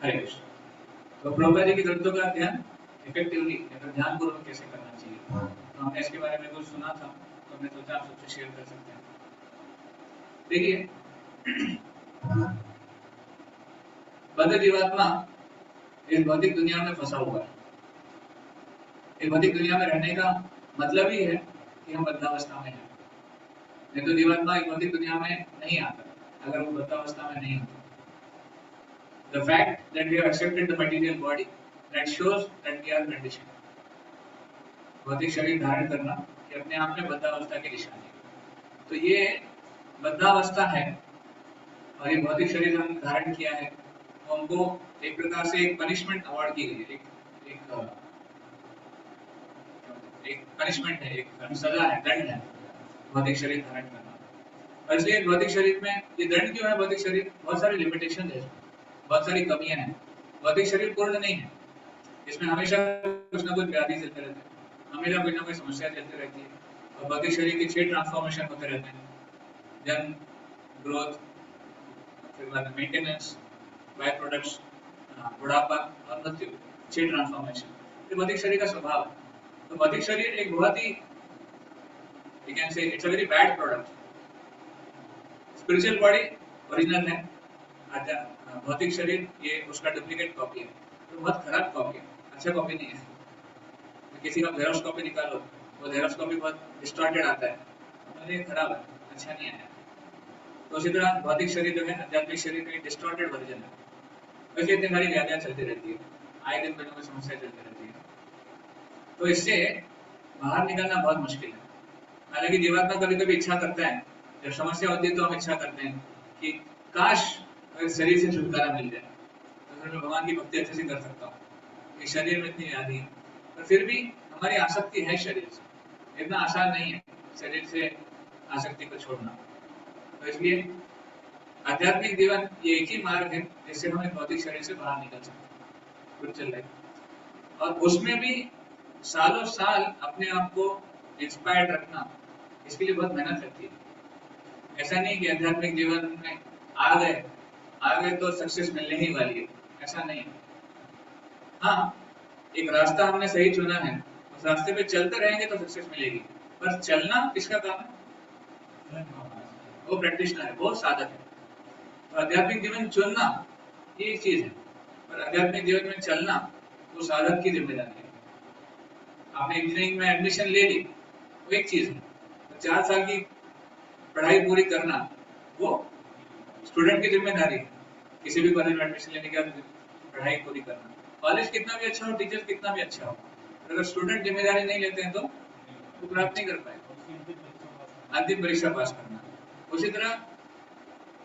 हरे कृष्ण। तो प्रभुपाद जी की ग्रंथों का अध्ययन इफेक्टिवली ध्यानपूर्वक कैसे करना चाहिए, तो हमने इसके बारे में कुछ सुना था, तो हमने सोचा आप सबसे शेयर कर सकते हैं। देखिए, बद्ध जीवात्मा इस भौतिक दुनिया में फंसा हुआ है। इस भौतिक दुनिया में रहने का मतलब ही है कि हम बद्धावस्था में हैं। नहीं तो जीवात्मा इस भौतिक दुनिया में नहीं आता अगर वो बद्धावस्था में नहीं होता। The fact that we have accepted the material body that shows that we are conditioned. भौतिक शरीर धारण करना कि अपने आप में बद्धावस्था की निशानी है। तो ये बद्धावस्था है और ये भौतिक शरीर हम धारण किया है, तो हमको एक प्रकार से एक पनिशमेंट अवार्ड की गई है, एक पनिशमेंट है, एक सजा है, दंड है भौतिक शरीर धारण करना। और इसलिए भौतिक शरीर में ये दंड क्यों है? भौतिक शरीर बहुत सारी लिमिटेशन है, बहुत सारी कमियां हैं। भौतिक शरीर पूर्ण नहीं है, इसमें हमेशा कुछ ना कुछ व्याधि चलते रहते हैं, हमेशा कोई ना कोई समस्या चलती रहती है। और भौतिक शरीर के 6 ट्रांसफॉर्मेशन होते रहते हैं, जन्म, ग्रोथ, फिर बाद मेंटेनेंस, बाय प्रोडक्ट्स, बुढ़ापा और मृत्यु। 6 ट्रांसफॉर्मेशन ये भौतिक शरीर का स्वभाव है। तो भौतिक शरीर एक बहुत ही you can say it's a very bad product. Spiritual body original है, भौतिक शरीर ये उसका डुप्लीकेट कॉपी है, तो बहुत खराब कॉपी है, अच्छा कॉपी नहीं है। तो किसी का जेरोक्स कॉपी निकालो, वो जेरोक्स कॉपी बहुत डिस्टॉर्टेड आता है, मतलब ये खराब है, अच्छा नहीं है। तो उसी तरह भौतिक शरीर जो है, आध्यात्मिक शरीर का डिस्टॉर्टेड वर्जन है। वैसे इतनी सारी व्याधियां चलती रहती है, आए दिन कोई ना कोई समस्या चलती रहती है, तो इससे बाहर निकलना बहुत मुश्किल है। हालांकि जीवात्मा कभी कभी इच्छा करता है, जब समस्या होती है तो हम इच्छा करते हैं कि काश अगर शरीर से छुटकारा मिल जाए, तो फिर मैं भगवान की भक्ति अच्छे से कर सकता हूँ। कि शरीर में इतनी व्याधि है, पर फिर भी हमारी आसक्ति है शरीर से, इतना आसान नहीं है शरीर से आसक्ति को छोड़ना। तो इसलिए आध्यात्मिक जीवन ये एक ही मार्ग है जिससे हम इस भौतिक शरीर से बाहर निकल सकते हैं, चल रहे। और उसमें भी सालों साल अपने आप को इंस्पायर्ड रखना, इसके लिए बहुत मेहनत लगती है। ऐसा नहीं कि आध्यात्मिक जीवन में आ गए तो सक्सेस मिलने ही वाली है, ऐसा नहीं है। हाँ, एक रास्ता हमने सही चुना है, उस रास्ते पे चलते रहेंगे तो सक्सेस मिलेगी, पर चलना किसका काम है? वो प्रैक्टिशनर है, वो साधक है। तो आध्यात्मिक जीवन चुनना ये एक चीज है, पर आध्यात्मिक जीवन में चलना वो साधक की जिम्मेदारी है। आपने इंजीनियरिंग में एडमिशन ले ली, वो एक चीज है, 4 साल की पढ़ाई पूरी करना वो स्टूडेंट की जिम्मेदारी है। किसी भी कॉलेज में एडमिशन लेने के बाद पढ़ाई पूरी करना, कॉलेज कितना भी अच्छा हो, टीचर कितना भी अच्छा हो, अगर स्टूडेंट जिम्मेदारी नहीं लेते हैं तो वो प्राप्त नहीं कर पाएगा। अंतिम परीक्षा पास करना। उसी तरह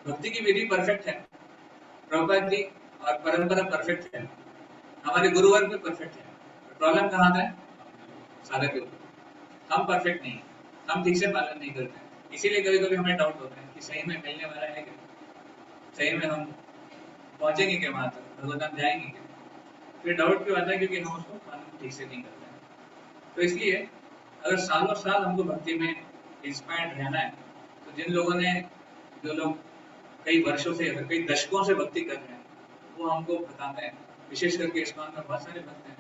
भक्ति की विधि परफेक्ट है, प्रभुपाद जी और परंपरा परफेक्ट है, हमारे गुरुवर्ग भी परफेक्ट है। प्रॉब्लम कहाँ का है? साधक के ऊपर। हम परफेक्ट नहीं, हम ठीक से पालन नहीं करते, इसीलिए कभी कभी हमें डाउट होता है कि सही में मिलने वाला है क्या, सही में हम पहुंचेंगे क्या वहां तक, भगवत जाएंगे क्या? फिर डाउट क्यों आता है? क्योंकि हम उसको पालन ठीक से नहीं करते हैं। तो इसलिए अगर सालों साल हमको भक्ति में इंस्पायर्ड रहना है, तो जिन लोगों ने, जो लोग कई वर्षों से या कई दशकों से भक्ति कर रहे हैं, वो हमको बताते हैं। विशेष करके इस्कॉन में बहुत सारे भक्त हैं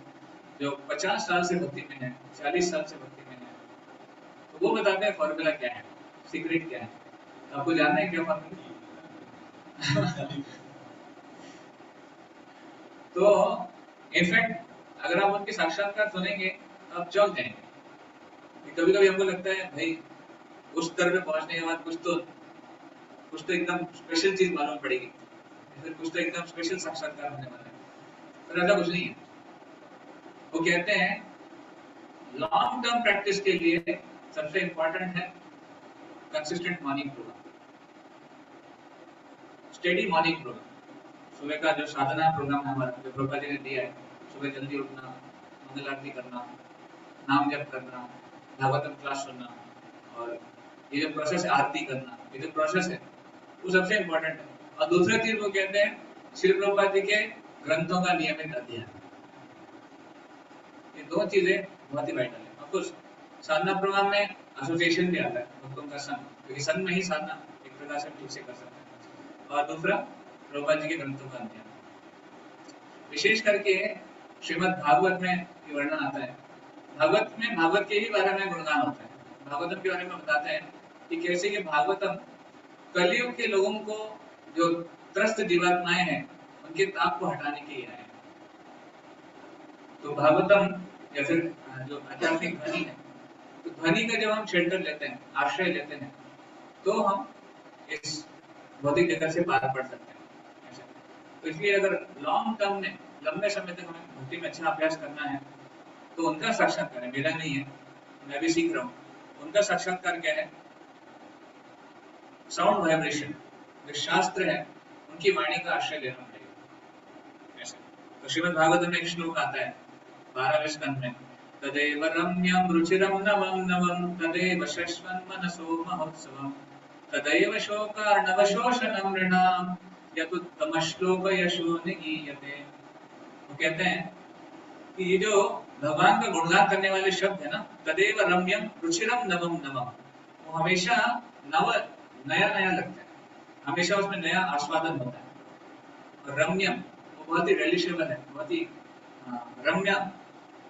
जो 50 साल से भक्ति में है, 40 साल से भक्ति में है, तो वो बताते हैं फॉर्मूला क्या है, सीक्रेट क्या है। तो आपको जानना है क्या फॉर्मूला? तो इनफैक्ट अगर आप उनके साक्षात्कार सुनेंगे तो आप चौंक जाएंगे। कभी कभी हमको लगता है भाई उस स्तर पे पहुंचने के बाद कुछ तो एकदम स्पेशल चीज मालूम पड़ेगी, फिर कुछ तो एकदम स्पेशल साक्षात्कार होने वाला है, पर ऐसा कुछ नहीं है। वो कहते हैं लॉन्ग टर्म प्रैक्टिस के लिए सबसे इंपॉर्टेंट है consistent morning program, steady morning program. सुबह का जो साधना प्रोग्राम है हमारा, जो प्रभुपाद जी ने दिया है, सुबह जल्दी उठना, मंगल आरती करना, नाम जप करना, भागवतम क्लास सुनना, और ये जो प्रोसेस है आरती करना, ये जो प्रोसेस है वो सबसे इम्पोर्टेंट है। और दूसरा चीज वो कहते हैं श्री प्रभुपाद जी के ग्रंथों का नियमित अध्ययन। ये दो चीजें बहुत ही वाइटल है। ऑफकोर्स साधना प्रोग्राम में एसोसिएशन भी आता है, भक्तों का संघ, क्योंकि संघ में ही साधना एक प्रकार से ठीक से कर सकते हैं। और दूसरा प्रभुपाद जी के ग्रंथों का अध्ययन। विशेष करके श्रीमद् भागवत में ये वर्णन आता है। भागवत में भागवत के ही बारे में गुणगान होता है। भागवतम के बारे में बताते हैं कि कैसे ये भागवतम कलयुग के लोगों को, जो त्रस्त जीवात्माएं हैं, उनके ताप को हटाने के लिए आए हैं। तो भागवतम या फिर जो आध्यात्मिक ध्वनि है, तो ध्वनि का जब हम शेल्टर लेते हैं, आश्रय लेते हैं, तो हम इस भौतिक जगत से पार पड़ सकते हैं ऐसे। तो इसलिए अगर लॉन्ग टर्म में, लंबे समय तक हमें भक्ति में अच्छा अभ्यास करना है, तो उनका साक्षात्कार है, मेरा नहीं है, मैं भी सीख रहा हूँ। उनका साक्षात्कार क्या है? साउंड वाइब्रेशन, जो शास्त्र है, उनकी वाणी का आश्रय लेना पड़ेगा ऐसे। तो श्रीमद् भागवत में एक श्लोक आता है 12वें स्कंद में, तदेव रम्यं रुचिरं नवं नवं तदेव शश्वन् मनसो महोत्सवम् तदैव शोकार्णवशोषणं नृणां यदुत्तमश्लोक यशो निगीयते। वो कहते हैं कि ये जो भगवान का गुणगान करने वाले शब्द है ना, तदेव रम्यम रुचिरम नवम नवम, वो हमेशा नव, नया नया लगता है, हमेशा उसमें नया आस्वादन होता है। और रम्यम वो बहुत ही रिलेशेबल है, बहुत ही रम्य,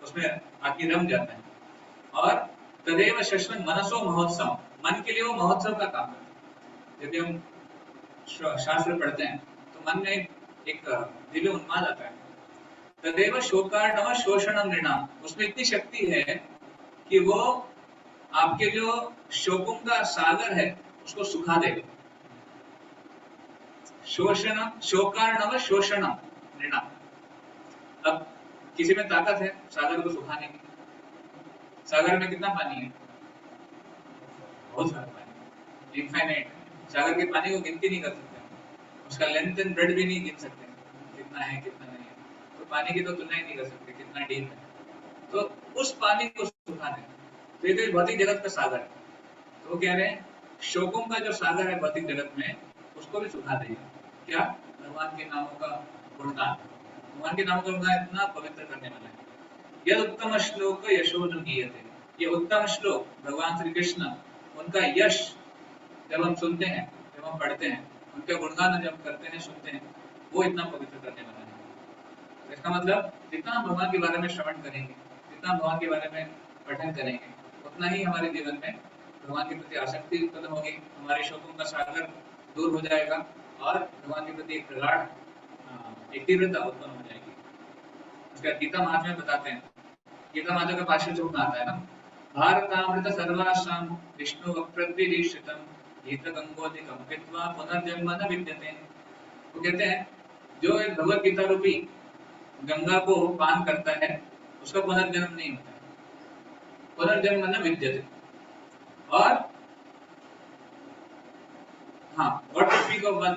उसमें आदमी रम जाता है। और तदेव शश्वत मनसो महोत्सव, मन के लिए वो महोत्सव का काम करता है। जब भी हम शास्त्र पढ़ते हैं तो मन में एक दिव्य उन्माद आता है। तदेव शोकार्णव शोषणम नृणाम, उसमें इतनी शक्ति है कि वो आपके जो शोकों का सागर है उसको सुखा देगा। शोषणम, शोकार्णव शोषणम नृणाम। अब किसी में ताकत है सागर को सुखाने की। सागर में कितना पानी है? बहुत सारा पानी, इनफाइनाइट। सागर के पानी को गिनती नहीं कर सकते, उसका लेंथ एंड ब्रेड भी नहीं गिन सकते कितना है कितना नहीं है। तो पानी की तो तुलना ही नहीं कर सकते कितना डीप है। तो उस पानी को सुखाने, तो ये भौतिक जगत का सागर है। तो वो कह रहे हैं शोकों का जो सागर है भौतिक जगत में, उसको भी सुखा देगा। क्या? भगवान के नामों का गुणगान। भगवान के नामों का गुणगान इतना पवित्र करने वाला है। यह उत्तम श्लोक यशो न गीयते, ये उत्तम श्लोक भगवान श्री कृष्ण, उनका यश जब हम सुनते हैं, जब हम पढ़ते हैं, उनके गुणगान जब करते हैं, सुनते हैं, वो इतना पवित्र करने वाला है। तो इसका मतलब जितना हम भगवान के बारे में श्रवण करेंगे, जितना भगवान के बारे में पठन करेंगे, उतना ही हमारे जीवन में भगवान के प्रति आसक्ति उत्पन्न होगी, हमारे शोकों का सागर दूर हो जाएगा और भगवान के प्रति एक प्रगाढ़ एक तीव्रता उत्पन्न हो जाएगी। उसका गीता महात्म्य में बताते हैं, गीता माता का भाष्य जो आता है ना, भारतामृत सर्वासाम विष्णु वक्रद्विदीक्षितम गीत गंगोदिकम पित्वा पुनर्जन्म न विद्यते। वो कहते हैं जो एक भगवत गीता रूपी गंगा को पान करता है, उसका पुनर्जन्म नहीं होता है, पुनर्जन्म न विद्यते। और हाँ, what to speak of one,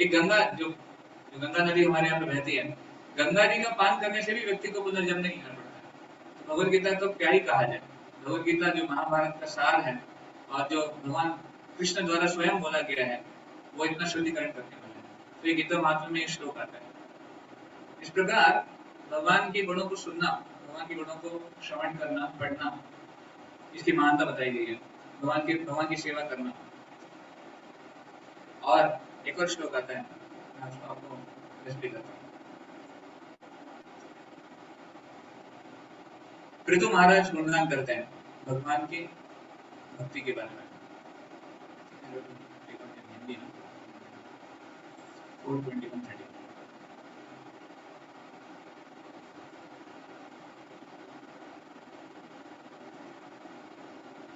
एक गंगा जो गंगा नदी हमारे यहाँ पे बहती है, गंगा जी का पान करने से भी व्यक्ति को पुनर्जन्म नहीं लेना पड़ता है। तो भगवत गीता तो क्या ही कहा जाए। भगवत गीता जो महाभारत का सार है और जो भगवान कृष्ण द्वारा स्वयं बोला गया है, वो इतना शुद्धिकरण करने वाला है। तो ये गीता महात्म्य में श्लोक आता है। इस प्रकार भगवान के गुणों को सुनना, भगवान के गुणों को श्रवण करना, पढ़ना, इसकी महानता बताई गई है। भगवान की सेवा करना। और एक और श्लोक आता है, मैं उसको आपको भी करता हूँ। पृथु महाराज गुणगान करते हैं भगवान की भक्ति के बारे में।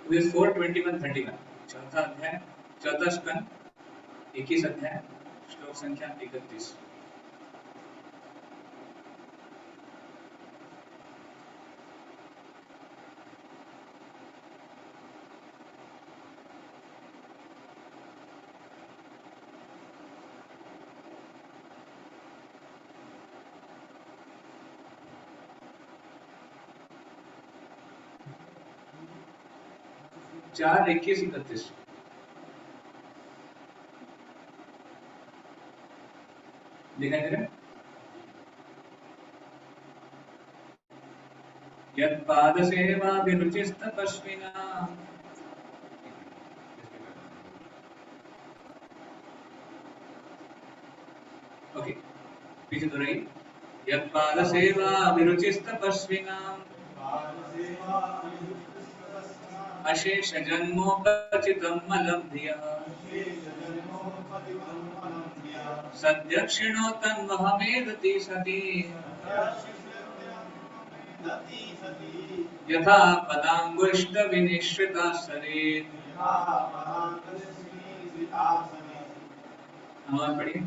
With 4:21:31, चौथा अध्याय, चौथा स्कंद, 21 अध्याय, श्लोक संख्या 31। चार 21-31 दिखाई दे रहा है। यत्पाद सेवा विरुचिस्तपस्विना। ओके, पीछे तो रही। यत्पाद सेवा अभिरुचिस्तपस्विनाम् अशेष जन्मोपचितमलभ्य सद्यक्षिणो तन्वहमेदति सति यथा पदांगुष्ठ विनिश्रिता सरेत। अनुवाद पढ़िए।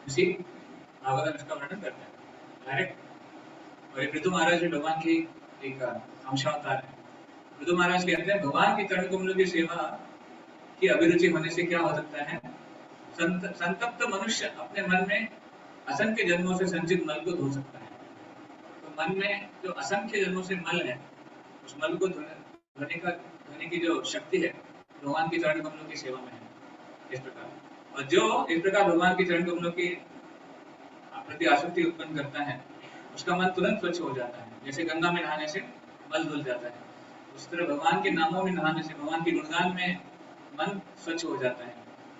इसी भागवत इसका वर्णन करते हैं डायरेक्ट। और ये पृथु महाराज भी भगवान की एक अंशावतार है। पृथु महाराज कहते हैं भगवान की चरण कमलों की सेवा की अभिरुचि होने से क्या हो सकता है, संतप्त मनुष्य अपने मन में असंख्य जन्मों से संचित मल को धो सकता है। तो मन में जो असंख्य जन्मों से मल है, उस मल को धोने की जो शक्ति है भगवान की चरण कमलों की सेवा में है। इस प्रकार, और जो इस प्रकार भगवान की चरण कमलों की प्रति आसक्ति उत्पन्न करता है उसका मन तुरंत स्वच्छ हो जाता है। जैसे गंगा में नहाने से मल धुल जाता है, उस तरह भगवान के नामों में नहाने से, भगवान के गुणगान में मन स्वच्छ हो जाता है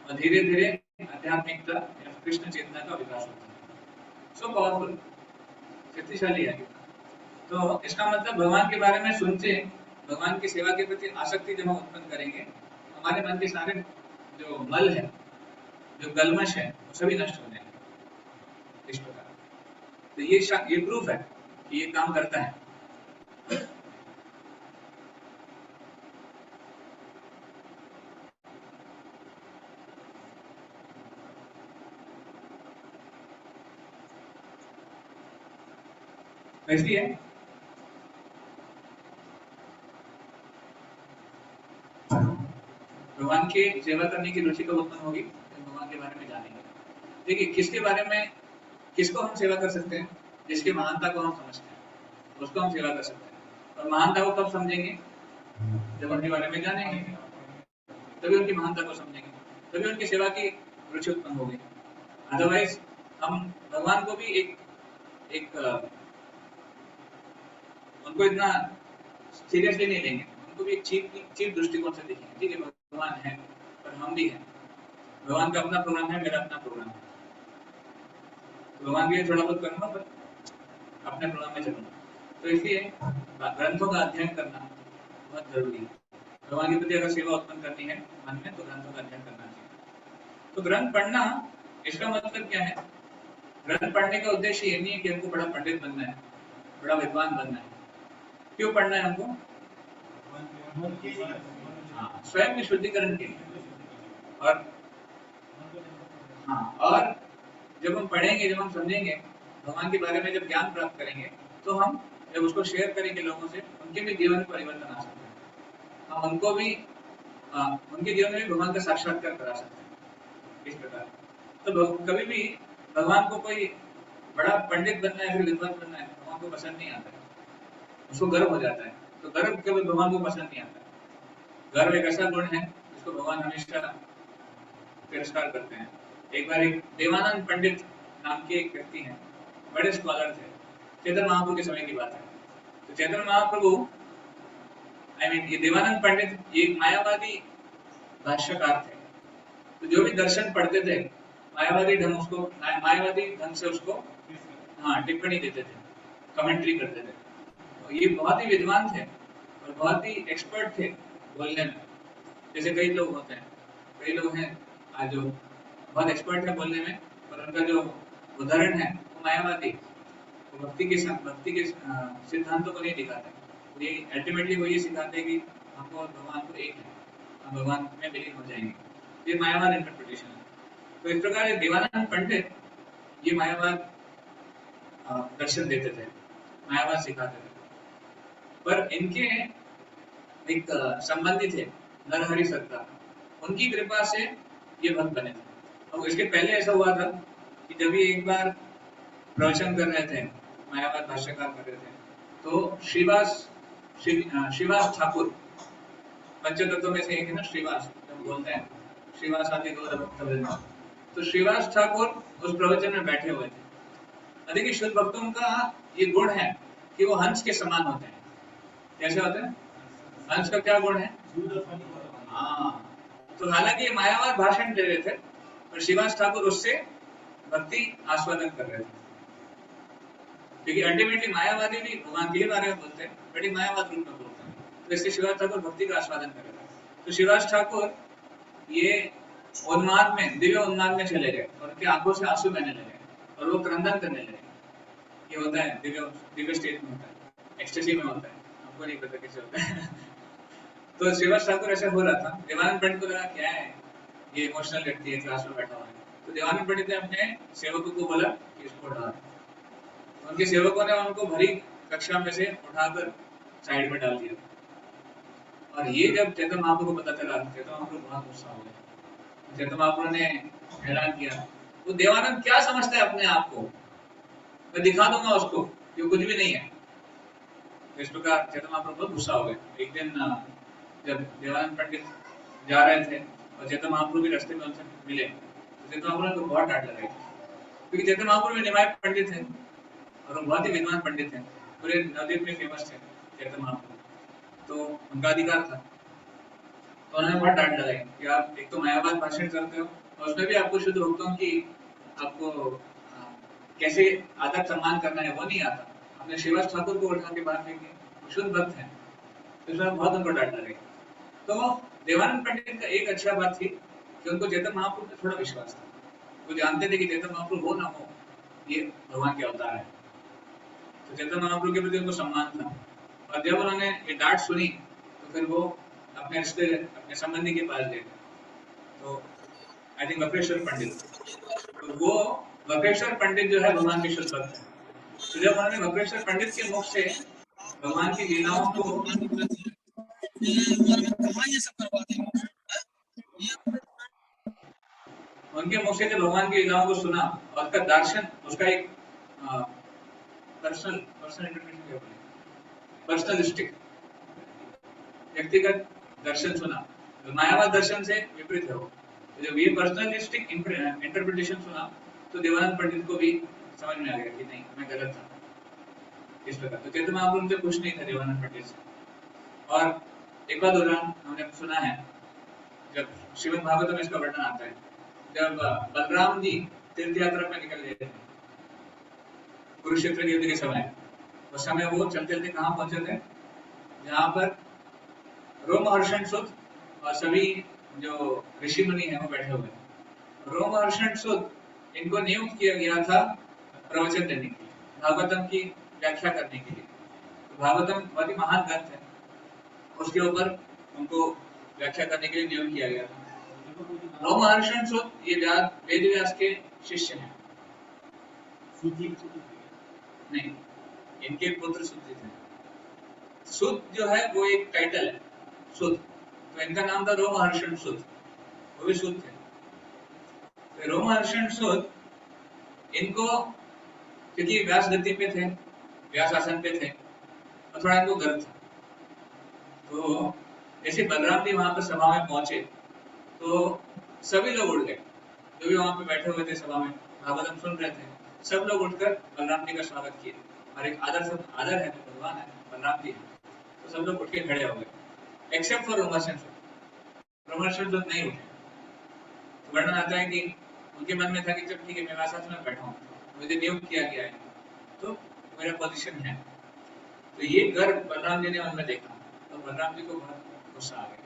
और धीरे धीरे आध्यात्मिकता या कृष्ण चेतना का विकास होता है। सो पावरफुल, शक्तिशाली है। तो इसका मतलब भगवान के बारे में सुनते, भगवान की सेवा के प्रति आसक्ति जब हम उत्पन्न करेंगे, हमारे मन के सारे जो मल है, जो गलमश है, वो सभी नष्ट हो जाएंगे। इस प्रकार तो ये प्रूफ है कि ये काम करता है। इसलिए भगवान की सेवा करने की रुचि कब उत्पन्न होगी, भगवान के बारे में जानेंगे। देखिए, किसके बारे में, किसको हम सेवा कर सकते हैं, जिसकी महानता को हम समझते हैं उसको हम सेवा कर सकते हैं। और महानता को कब समझेंगे, जब उनके बारे में जानेंगे, तभी उनकी महानता को समझेंगे, तभी उनकी सेवा की रुचि उत्पन्न होगी। अदरवाइज हम भगवान को भी एक उनको इतना सीरियसली नहीं लेंगे, उनको भी एक चीप दृष्टिकोण से देखेंगे। ठीक है, भगवान है पर हम भी हैं, भगवान का अपना प्रोग्राम है, मेरा अपना प्रोग्राम है। भगवान भी थोड़ा बहुत करूंगा पर अपने प्रोग्राम में चलूंगा। तो इसलिए ग्रंथों का अध्ययन करना बहुत जरूरी है। भगवान के प्रति अगर सेवा उत्पन्न करनी है मन में, तो ग्रंथों का अध्ययन करना चाहिए। तो ग्रंथ पढ़ना, इसका मतलब क्या है, ग्रंथ पढ़ने का उद्देश्य ये नहीं है कि हमको बड़ा पंडित बनना है, बड़ा विद्वान बनना है। क्यों पढ़ना है हमको? स्वयं के शुद्धिकरण के लिए। और और जब हम पढ़ेंगे, जब हम समझेंगे, भगवान के बारे में जब ज्ञान प्राप्त करेंगे, तो हम जब उसको शेयर करेंगे लोगों से, उनके भी जीवन में परिवर्तन आ सकता है। हम उनको भी उनके जीवन में भी भगवान का साक्षात्कार करा सकते हैं। इस प्रकार तो कभी भी भगवान को कोई बड़ा पंडित बनना है, फिर विद्वान बनना है, भगवान को पसंद नहीं आता है, उसको गर्व हो जाता है। तो गर्व कभी भगवान को पसंद नहीं आता। गर्व एक ऐसा गुण है जिसको भगवान हमेशा तिरस्कार करते हैं। एक बार एक देवानंद पंडित नाम के एक व्यक्ति हैं, बड़े स्कॉलर थे, चैतन्य महाप्रभु के समय की बात है। तो चैतन्य महाप्रभु, ये देवानंद पंडित ये एक मायावादी भाष्यकार थे। तो जो भी दर्शन पढ़ते थे, मायावादी ढंग से उसको टिप्पणी देते थे, कमेंट्री करते थे। तो ये बहुत ही विद्वान थे और बहुत ही एक्सपर्ट थे बोलने में। जैसे कई लोग होते हैं, कई लोग हैं आज जो बहुत एक्सपर्ट है बोलने में, और उनका जो उदाहरण है वो मायावादी, वो भक्ति के सिद्धांतों को नहीं दिखाते। तो ये अल्टीमेटली वो ये सिखाते हैं कि हमको और भगवान को एक है, हम भगवान में विलीन हो जाएंगे। ये मायावाद इंटरप्रिटेशन है। तो इस प्रकार देवानंद पंडित ये मायावाद दर्शन देते थे, मायावाद सिखाते थे। पर इनके एक संबंधी थे नरहरि सरकार, उनकी कृपा से ये भक्त बने थे। और इसके पहले ऐसा हुआ था कि जब ये एक बार प्रवचन कर रहे थे मायावाद भाष्यकार कर रहे थे। तो श्रीवास ठाकुर पंचतत्व में से एक है ना श्रीवास, हम बोलते हैं श्रीवास आदि गौर भक्त। तो श्रीवास ठाकुर उस प्रवचन में बैठे हुए थे। देखिए शुद्ध भक्तों का ये गुण है कि वो हंस के समान होते हैं। कैसे होते हैं? हंस का क्या गुण है? हाँ। तो हालांकि ये मायावाद भाषण दे रहे थे, पर श्रीवास ठाकुर उससे भक्ति आस्वादन कर रहे थे, क्योंकि अल्टीमेटली मायावादी भी भगवान के बारे में बोलते हैं, बट एक मायावाद रूप में बोलते हैं। तो इसलिए श्रीवास ठाकुर भक्ति का आस्वादन कर रहे थे। तो श्रीवास ठाकुर ये उन्माद में, दिव्य उन्माद में चले गए और उनकी आंखों से आंसू बहने लगे और वो क्रंदन करने लगे। ये होता है दिव्य स्टेट में होता है, एक्सटेसी में होता है, आपको नहीं पता कैसे होता है। तो श्रीवास ठाकुर ऐसा हो रहा था। देवानंद पंडित को लगा क्या है ये इमोशनल व्यक्ति है, क्लास में बैठा हुआ है। तो देवानंद पंडित ने अपने सेवकों को बोला कि इसको उठा। उनके सेवकों ने उनको भरी कक्षा में से उठाकर साइड में डाल दिया। और ये जब चैतन्य महाप्रभु को पता चला, चैतन्य महाप्रभु बहुत गुस्सा हो गए। चैतन्य महाप्रभु ने ऐलान किया, वो देवानंद क्या समझता है अपने आप को, मैं दिखा दूंगा उसको कि वो कुछ भी नहीं है। इस प्रकार चैतन्य महाप्रभु बहुत गुस्सा हो गए। एक दिन जब देवानंद पंडित जा रहे थे और चैतन्य महाप्रभु भी रास्ते में उनसे मिले, तो चैतन्य महाप्रभु को बहुत डांट लगाई, क्योंकि चैतन्य महाप्रभु भी निमाय पंडित थे और वो बहुत ही विद्वान पंडित थे, पूरे नवद्वीप में फेमस थे चैतन्य महाप्रभु। तो उनका अधिकार था। तो उन्होंने बहुत डांट लगाई कि आप एक तो मायावाद भाषण करते हो और उसमें भी आपको शुद्ध भक्तों की आपको कैसे आदर सम्मान करना है वो नहीं आता। आपने श्रीवास ठाकुर को उठा के बाहर फेंक दिया, शुद्ध भक्त है, तो इसमें बहुत उनको डांट लगाई। तो देवानंद पंडित का एक अच्छा बात थी कि उनको चैतन्य महाप्रभु पे थोड़ा विश्वास था। वो जानते थे कि चैतन्य महाप्रभु हो ना हो, ये भगवान के अवतार है। तो चैतन्य महाप्रभु के प्रति उनको सम्मान था। और जब उन्होंने ये डांट सुनी तो फिर वो अपने संबंधी के पास गए। तो आई थिंक वक्रेश्वर पंडित, तो वो वक्रेश्वर पंडित जो है भगवान के शुद्ध भक्त है। तो जब उन्होंने वक्रेश्वर पंडित के मुख से भगवान की लीलाओं को उनके मुख से जब भगवान की लीलाओं को सुना और उसका दर्शन, उसका एक पर्सनलिस्टिक व्यक्तिगत दर्शन सुना, तो मायावाद दर्शन से विपरीत है वो। तो जब ये पर्सनलिस्टिक इंटरप्रिटेशन सुना तो देवानंद पंडित को भी समझ में आ गया कि नहीं, मैं गलत था इस प्रकार। तो चैतन्य महाप्रभु उनसे खुश नहीं था देवानंद पंडित से। और एक बात उदाहरण हमने सुना है, जब श्रीमद् भागवत में इसका वर्णन आता है, जब बलराम जी तीर्थ यात्रा पे निकल गए थे कुरुक्षेत्र युद्ध के समय, उस समय वो चलते चलते कहाँ पहुंचे थे, जहाँ पर रोमहर्षण सुत और सभी जो ऋषि मुनि हैं वो बैठे हुए थे। रोमहर्षण सुत इनको नियुक्त किया गया था प्रवचन देने के लिए, भागवतम की व्याख्या करने के लिए। तो भागवतम बहुत ही महान ग्रंथ है, उसके ऊपर उनको व्याख्या करने के लिए नियुक्त किया गया था। रोमहर्षण सुत ये वेद व्यास के शिष्य हैं। नहीं, इनके पुत्र सुत थे। सुत जो है वो एक टाइटल है, सुत, तो इनका नाम था रोमहर्षण सुत, वो भी सुत थे। तो रोमहर्षण सुत इनको, क्योंकि व्यास गति पे थे, व्यास आसन पे थे और थोड़ा इनको गर्व था, तो जैसे बलराम जी वहां पर सभा में पहुंचे तो सभी लोग उठ गए, जो भी वहां पे बैठे हुए थे सभा में भागवतम सुन रहे थे, सब लोग उठकर बलराम जी का स्वागत किए। और एक आदर है, तो भगवान है, बलराम जी है, तो सब लोग उठ के खड़े हो गए एक्सेप्ट फॉर रोमहर्षण सुत। रोमहर्षण सुत नहीं उठे। तो वर्णन आता है कि उनके मन में था कि जब ठीक है मैं व्यास में बैठा हूँ, मुझे नियुक्त किया गया है, तो मेरा पोजीशन है। तो ये गर्व बलराम जी ने उनमें देखा, तो बलराम जी को बहुत गुस्सा आ गया।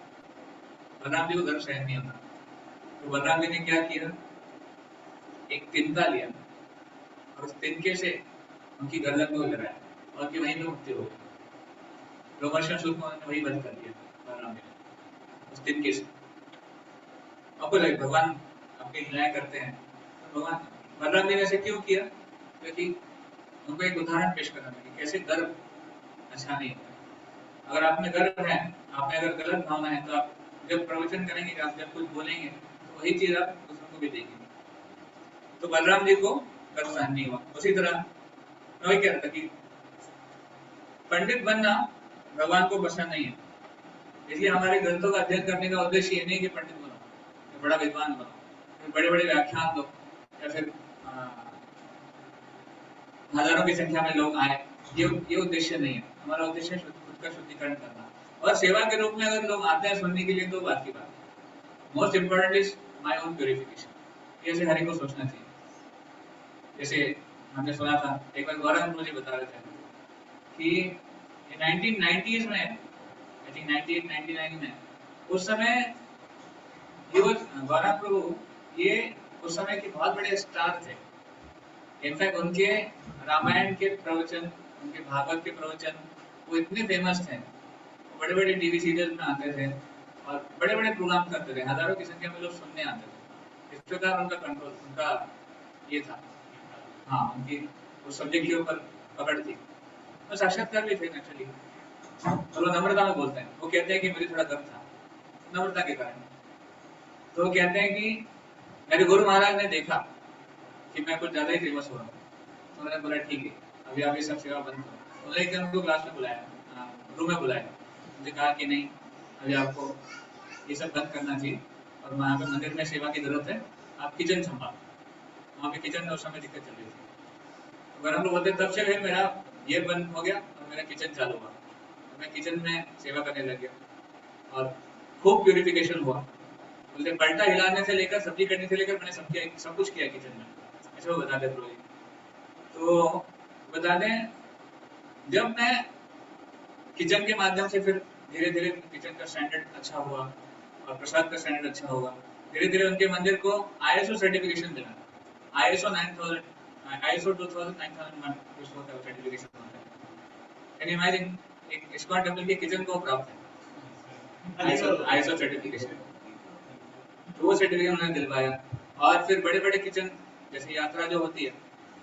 बलराम जी को गर्व सहन नहीं होता, तो बलराम जी ने क्या किया, एक तिनका लिया और उस तिनके से उनकी गर्दन को गिराया और उनकी वहीं पे मुक्ति हो गई। रोमहर्षण सुत को उन्होंने वही बंद कर दिया बलराम जी ने, उस तिनके से। आपको लगे भगवान अपनी लीलाएं करते हैं, तो भगवान बलराम जी ने ऐसे क्यों किया, क्योंकि उनको एक उदाहरण पेश करना था कि कैसे गर्व अच्छा नहीं होता। अगर आप में गर्व है, आप में अगर गलत भावना है, तो आप जब प्रवचन करेंगे, आप जब कुछ बोलेंगे, तो वही चीज आप दूसरों को भी देंगे। तो बलराम जी को गर्व सहन नहीं हुआ। उसी तरह मैं वही कह रहा था कि पंडित बनना भगवान को पसंद नहीं है, इसलिए हमारे ग्रंथों का अध्ययन करने का उद्देश्य ये नहीं कि पंडित बनो या बड़ा विद्वान बनो, फिर बड़े बड़े व्याख्यान दो या फिर हजारों की संख्या में लोग आए, ये उद्देश्य नहीं है। हमारा उद्देश्य खुद का शुद्धिकरण करना, और सेवा के रूप में अगर लोग आते हैं सुनने के लिए तो बात की बात है। Most important is my own purification, ऐसे हरि को सोचना चाहिए। जैसे हमने सुना था एक बार गौरव मुझे बता रहे थे कि 1990s में, आई थिंक 1999 में, उस समय ये गौरव प्रभु ये उस समय के बहुत बड़े स्टार थे। इनफैक्ट उनके रामायण के प्रवचन, उनके भागवत के प्रवचन वो इतने फेमस थे, बड़े बड़े टीवी सीरियल में आते थे और बड़े बड़े प्रोग्राम करते थे, हजारों की संख्या में लोग सुनने आते थे। इस प्रकार उनका कंट्रोल, उनका ये था, हाँ, उनकी उस सब्जेक्ट के ऊपर पकड़ थी। और साक्षात्कार भी थे नेचुरली, और वो नम्रता में बोलते हैं। वो कहते हैं कि मुझे थोड़ा गर्व था नम्रता के कारण। तो वो कहते हैं कि मेरे गुरु महाराज ने देखा कि मैं कुछ ज्यादा ही फेमस हो रहा हूँ, तो उन्होंने बोला ठीक है अभी आप ये सब सेवा बंद करो। उन्होंने एक दिन उनको क्लास में बुलाया, रूम में बुलाया, मुझे कहा कि नहीं अभी आपको ये सब बंद करना चाहिए, और वहाँ पे मंदिर में सेवा की जरूरत है, आप किचन संभालो। वहाँ पे किचन में उस समय दिक्कत चल रही थी। अगर हम लोग बोलते तब से मेरा ये बंद हो गया और मेरा किचन चालू हुआ, तो मैं किचन में सेवा करने लग गया और खूब प्यूरिफिकेशन हुआ। बोलते पलटा हिलाने से लेकर सब्जी कटने से लेकर मैंने सब कुछ किया किचन में, ऐसे वो बता देते रोज। तो बता दें जब मैं किचन के माध्यम से फिर धीरे धीरे किचन का स्टैंडर्ड अच्छा हुआ और प्रसाद का स्टैंडर्ड अच्छा हुआ, धीरे धीरे उनके मंदिर को ISO सर्टिफिकेशन मिला। ISO 9000, ISO 2000 9001 कुछ होता है सर्टिफिकेशन होता है। कैन यू इमेजिन एक इस्कॉन टेंपल के किचन को प्राप्त है ISO सर्टिफिकेशन। तो वो सर्टिफिकेट उन्होंने दिलवाया। और फिर बड़े बड़े किचन, जैसे यात्रा जो होती है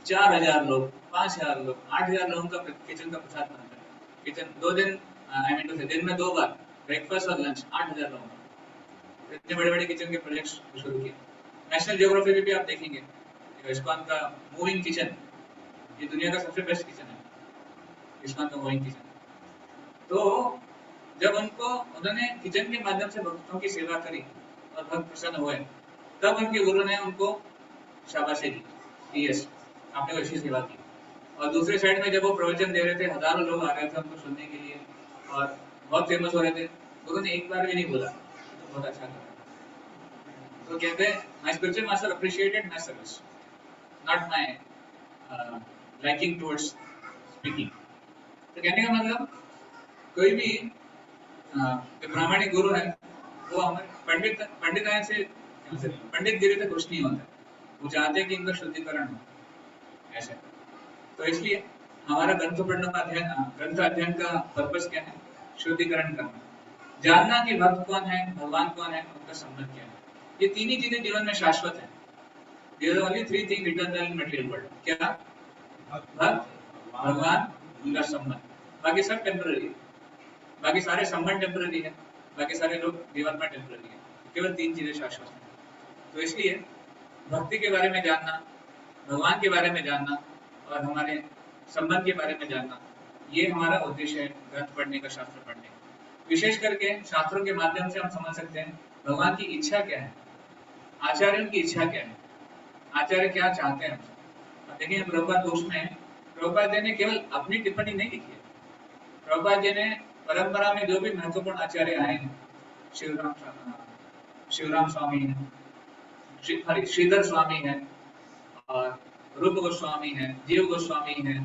4000 लोग, 5000 लोग, 8000 लोगों का किचन का प्रसाद बनता है। किचन 2 दिन, आई मीन टू से दिन में 2 बार ब्रेकफास्ट और लंच, 8000 लोगों का। इतने बड़े बड़े किचन के प्रोजेक्ट्स शुरू किए। नेशनल ज्योग्राफी में भी आप देखेंगे इस्कॉन का मूविंग किचन, ये दुनिया का सबसे बेस्ट किचन है, इस्कॉन का मूविंग किचन। तो जब उन्होंने किचन के माध्यम से भक्तों की सेवा करी और भक्त प्रसन्न हुए, तब उनके गुरु ने उनको शाबाशी दी, यस आपने अच्छी सेवा की। और दूसरे साइड में जब वो प्रवचन दे रहे थे, हजारों लोग आ रहे थे उनको सुनने के लिए और बहुत फेमस हो रहे थे, गुरु ने एक बार भी नहीं बोला तो बहुत अच्छा लगा। तो कहते हैं my spiritual master appreciated my service, not my liking towards speaking. तो कहने का मतलब कोई भी जो प्रामाणिक गुरु है वो हमारे पंडितायन से, पंडित गिरी से कुछ नहीं होता, वो चाहते हैं कि इनका शुद्धिकरण हो ऐसे। तो इसलिए हमारा ग्रंथ पढ़ने का अध्ययन, ग्रंथ अध्ययन का पर्पस क्या है? शुद्धिकरण करना, जानना कि भक्त कौन है, भगवान कौन है, उनका संबंध क्या है। ये तीन ही चीजें जीवन में शाश्वत है। There are only 3 things eternal in material world. क्या? भक्त, भगवान, उनका संबंध। बाकी सब टेम्पररी है, बाकी सारे संबंध टेम्पररी है, बाकी सारे लोग जीवात्मा टेम्पररी है, केवल 3 चीजें शाश्वत है। तो इसलिए भक्ति के बारे में जानना, भगवान के बारे में जानना और हमारे संबंध के बारे में जानना, ये हमारा उद्देश्य है ग्रंथ पढ़ने का, शास्त्र पढ़ने का। विशेष करके शास्त्रों के माध्यम से हम समझ सकते हैं भगवान की इच्छा क्या है, आचार्यों की इच्छा क्या है, आचार्य क्या चाहते हैं। अब देखिए प्रभुपाद दोष में प्रभुपाद जी ने केवल अपनी टिप्पणी नहीं लिखी है। प्रभुपाद जी ने परंपरा में जो भी महत्वपूर्ण आचार्य आए हैं, शिवराम स्वामी है, श्रीधर स्वामी है, और रूप गोस्वामी है, जीव गोस्वामी है,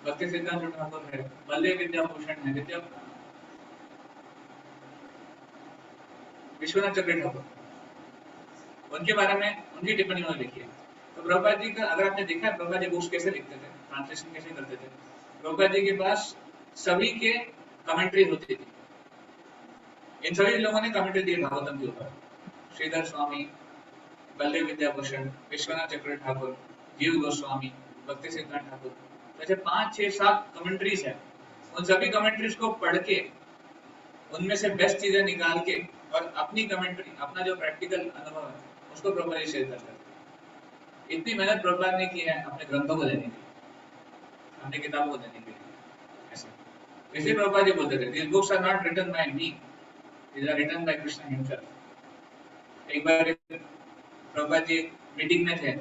भक्ति सिद्धांत ठाकुर है, बल्ले विद्याभूषण है, विश्वनाथ चक्र ठाकुर, उनके बारे में उनकी टिप्पणी उन्होंने लिखी है। तो प्रभुपाद जी का अगर आपने देखा है प्रभुपाद जी बुक्स कैसे लिखते थे, ट्रांसलेशन कैसे करते थे, प्रभुपाद जी के पास सभी के कमेंट्री होती थी। इन सभी लोगों ने कमेंट्री दी भागवतम के ऊपर, श्रीधर स्वामी, बल्ले विद्याभूषण, विश्वनाथ चक्र ठाकुर, जीव गोस्वामी, भक्ति सिद्धांत ठाकुर, ऐसे 5, 6, 7 कमेंट्रीज है। उन सभी कमेंट्रीज को पढ़ के उनमें से बेस्ट चीजें निकाल के और अपनी कमेंट्री, अपना जो प्रैक्टिकल अनुभव है उसको प्रॉपर्ली शेयर करते हैं। इतनी मेहनत प्रभुपाद ने की है अपने ग्रंथों को लेने के लिए। हमने किताबों को देने के लिए ऐसे। इसलिए प्रभुपाद जी बोलते थे, these books are not written by me, these are written by Krishna himself। एक बार प्रभुपाद जी मीटिंग में थे,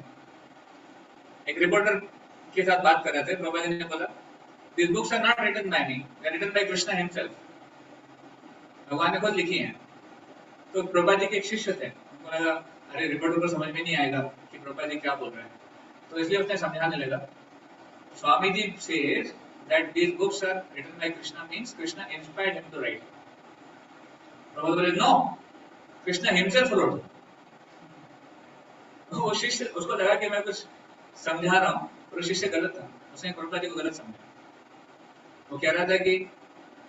एक रिपोर्टर के साथ बात कर रहे थे, प्रभुपाद जी ने बोला, these books are not written by me, they are written by Krishna himself। भगवान ने खुद लिखी हैं। तो प्रभुपाद जी के एक शिष्य थे, उनको लगा अरे रिपोर्टर को समझ में नहीं आएगा कि प्रभुपाद जी क्या बोल रहे हैं, तो इसलिए उसने समझाने लगा, Swami ji says that these books are written by Krishna means Krishna inspired him to write। Prabhupada बोले no, Krishna himself wrote। वो शिष्य, उसको लगा कि मैं कुछ समझा रहा हूँ, और शिष्य गलत था, उसने प्रभुपाद जी को गलत समझा। वो कह रहा था कि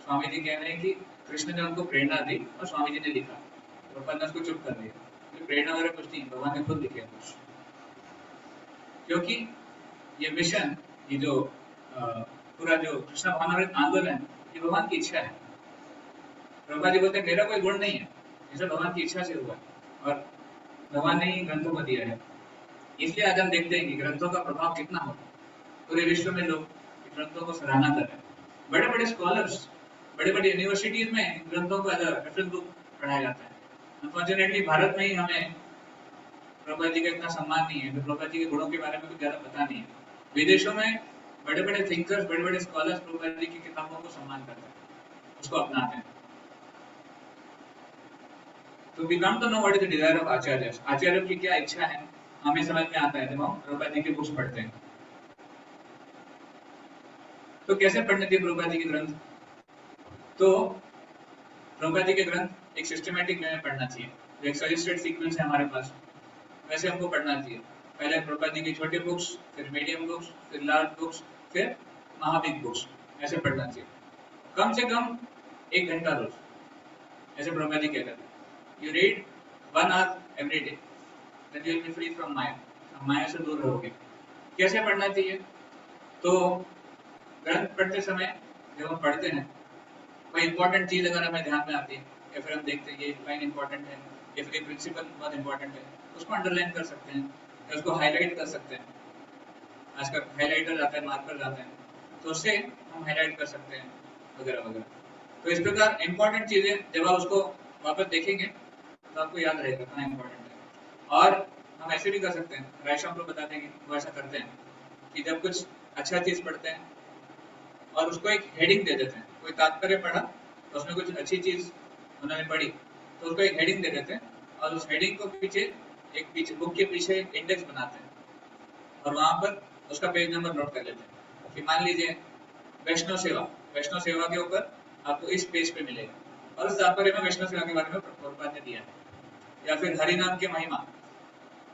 स्वामी जी कह रहे हैं कि कृष्ण ने उनको प्रेरणा दी और स्वामी जी ने लिखा, प्रभुपाद ने उसको चुप कर दिया, तो प्रेरणा वगैरह कुछ नहीं, भगवान ने खुद लिखे कुछ। क्योंकि ये मिशन, ये जो पूरा जो कृष्ण भावनामृत आंदोलन है, ये भगवान की इच्छा है। प्रभुपाद जी बोलते हैं मेरा कोई गुण नहीं है, ये भगवान की इच्छा से हुआ और भगवान ने ही ग्रंथों को दिया है। इसलिए आज हम देखते हैं कि ग्रंथों का प्रभाव कितना हो, पूरे विश्व में लोग ग्रंथों को सराहना कर रहे हैं। बड़े बड़े स्कॉलर्स, बड़े बड़े यूनिवर्सिटीज में ग्रंथों का रेफरेंस बुक पढ़ाया जाता है। अनफॉर्चुनेटली भारत में ही हमें प्रभुपाद जी का इतना सम्मान नहीं है, तो प्रभुपाद जी के गुणों के बारे में कुछ ज्यादा पता नहीं है। विदेशों में बड़े बड़े थिंकर्स, बड़े बड़े स्कॉलर्स प्रभुपाद जी की किताबों को सम्मान करते हैं, उसको अपनाते हैं। तो we come to know what is the desire of acharya. आचार्यों की क्या इच्छा है हमें समझ में आता है जब हम प्रभुपाद जी के बुक्स पढ़ते हैं। तो कैसे पढ़ने चाहिए प्रभुपाद जी के ग्रंथ? तो प्रभुपाद जी के ग्रंथ एक सिस्टमैटिक वे में पढ़ना चाहिए, एक सजेस्टेड सीक्वेंस है हमारे पास, वैसे हमको पढ़ना चाहिए। पहले प्रभुपाद जी की छोटे बुक्स, फिर मीडियम बुक्स, फिर लार्ज बुक्स, फिर महाबिग बुक्स, ऐसे पढ़ना चाहिए। कम से कम 1 घंटा रोज, ऐसे प्रभुपाद जी कहते थे। You read 1 hour every day, then you will be free from Maya। माया से दूर रहोगे। कैसे पढ़ना चाहिए? तो ग्रंथ पढ़ते समय जब हम पढ़ते हैं, कोई इंपॉर्टेंट चीज अगर हमें ध्यान में आती है, या फिर हम देखते हैं ये लाइन इंपॉर्टेंट है, या फिर प्रिंसिपल बहुत इंपॉर्टेंट है, उसको अंडरलाइन कर सकते हैं या उसको हाईलाइट कर सकते हैं। आजकल हाईलाइटर आता है, मार्कर आता है, तो उससे हम हाईलाइट कर सकते हैं वगैरह वगैरह। तो इस प्रकार इंपॉर्टेंट चीजें जब आप उसको वापस देखेंगे तो आपको याद रहेगा कितना इंपॉर्टेंट है। और हम ऐसे भी कर सकते हैं, रायश्याम लोग बताते हैं कि वो ऐसा करते हैं कि जब कुछ अच्छा चीज पढ़ते हैं और उसको एक हेडिंग दे देते हैं, कोई तात्पर्य पढ़ा तो उसमें कुछ अच्छी चीज उन्होंने पढ़ी तो उसको एक हेडिंग दे देते हैं और उस हेडिंग को पीछे बुक के पीछे एक इंडेक्स बनाते हैं और वहां पर उसका पेज नंबर नोट कर लेते हैं कि मान लीजिए वैष्णव सेवा के ऊपर आपको इस पेज पे मिलेगा और उस तात्पर्य में वैष्णव सेवा के बारे में प्रभुपाद ने दिया है। या फिर हरिनाम की महिमा,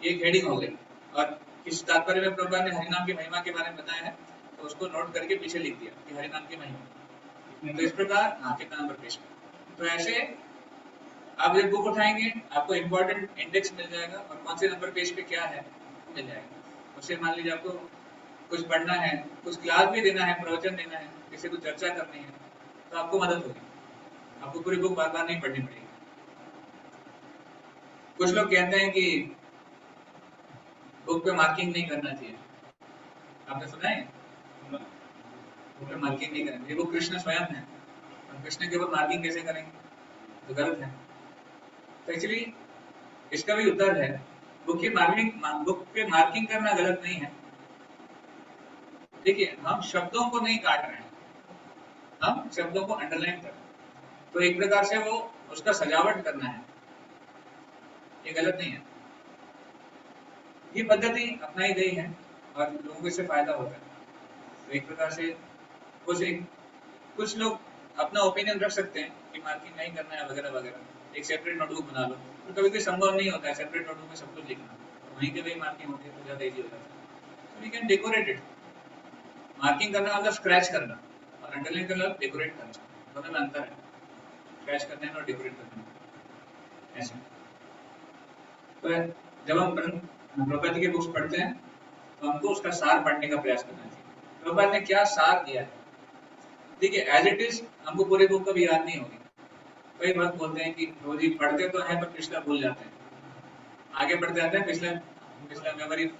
ये एक हेडिंग हो गई और किस तात्पर्य में प्रभुपाद ने हरिनाम की महिमा के बारे में बताया है तो उसको नोट करके पीछे लिख दिया कि हरिनाम की महिमा। तो इस प्रकार कितना नंबर पेज पे, तो ऐसे आप जब बुक उठाएंगे आपको इम्पोर्टेंट इंडेक्स मिल जाएगा और कौन से नंबर पेज पे क्या है मिल जाएगा। उससे मान लीजिए आपको कुछ पढ़ना है, कुछ क्लास भी देना है, प्रवचन देना है, किसी को चर्चा करनी है, तो आपको मदद होगी, आपको पूरी बुक बार बार नहीं पढ़नी पड़ेगी। कुछ लोग कहते हैं कि बुक पे मार्किंग नहीं करना चाहिए, आपने सुना है? बुक पे मार्किंग नहीं करनी, ये बुक कृष्ण स्वयं है, हम कृष्ण के ऊपर मार्किंग कैसे करेंगे? तो गलत है। तो एक्चुअली इसका भी उत्तर है, बुक पे मार्किंग करना गलत नहीं है। देखिए हम शब्दों को नहीं काट रहे हैं, हम शब्दों को अंडरलाइन कर रहे हैं, तो एक प्रकार से वो उसका सजावट करना है, ये गलत नहीं है। ये पद्धति अपनाई गई है और लोगों को इससे फायदा होता है। तो एक प्रकार से कुछ लोग अपना ओपिनियन रख सकते हैं कि मार्किंग नहीं करना है वगैरह वगैरह, एक सेपरेट नोटबुक बना लो। तो कभी कभी संभव नहीं होता है सेपरेट नोटबुक में सब कुछ लिखना, तो वहीं के वही मार्किंग होती है तो ज्यादा इजी हो जाता है। तो we can decorate it. Marking करना मतलब स्क्रैच करना और अंडरलाइन करना डेकोरेट करना, दोनों में अंतर है, स्क्रैच करने में और डेकोरेट करने में ऐसे। तो जब हम प्रभुपाद जी के बुक्स पढ़ते हैं तो हमको उसका सार पढ़ने का प्रयास करना चाहिए। प्रभुपाद ने क्या सार दिया है, देखिए एज इट इज हमको पूरे बुक कभी याद नहीं होगी। कई बात बोलते हैं कि रोज ही पढ़ते तो हैं पर पिछला भूल जाते हैं, आगे बढ़ते जाते हैं पिछला मेमोरी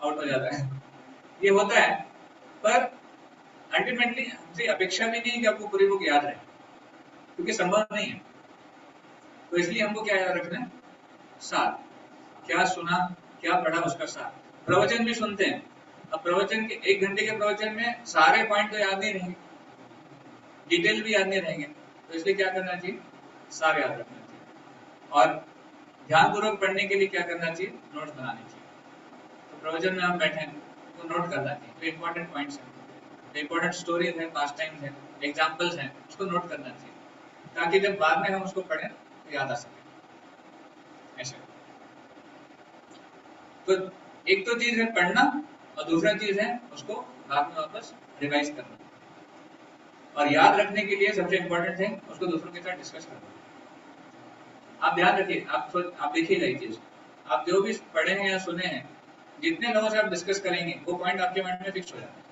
आउट हो जाता है, ये होता है। पर अल्टीमेटली हमसे अपेक्षा भी नहीं है कि आपको पूरी बुक याद रहे, क्योंकि संभव नहीं है। तो इसलिए हमको क्या याद रखना है? सार, क्या सुना, क्या पढ़ा, उसका सार। प्रवचन भी सुनते हैं, अब प्रवचन के 1 घंटे के प्रवचन में सारे पॉइंट तो याद नहीं रहेंगे, डिटेल भी याद नहीं रहेंगे, तो इसलिए क्या करना चाहिए? सार याद रखना चाहिए। और ध्यानपूर्वक पढ़ने के लिए क्या करना चाहिए? नोट्स बनाने चाहिए। तो प्रवचन में हम बैठे हैं तो नोट करना चाहिए, तो इम्पोर्टेंट पॉइंट्स हैं, तो इम्पोर्टेंट स्टोरीज हैं, पास्ट टाइम्स हैं, एग्जाम्पल्स हैं, उसको नोट करना चाहिए, ताकि जब बाद में हम उसको पढ़ें तो याद आ सके। ऐसे तो एक तो चीज है पढ़ना, और दूसरा चीज है उसको बाद में वापस रिवाइज करना, और याद रखने के लिए सबसे इम्पोर्टेंट है उसको दूसरों के साथ डिस्कस करना। आप ध्यान रखिए, आप देखिएगा ये चीज, आप जो भी पढ़े हैं या सुने हैं, जितने लोगों से आप डिस्कस करेंगे वो पॉइंट आपके माइंड में फिक्स हो जाता है।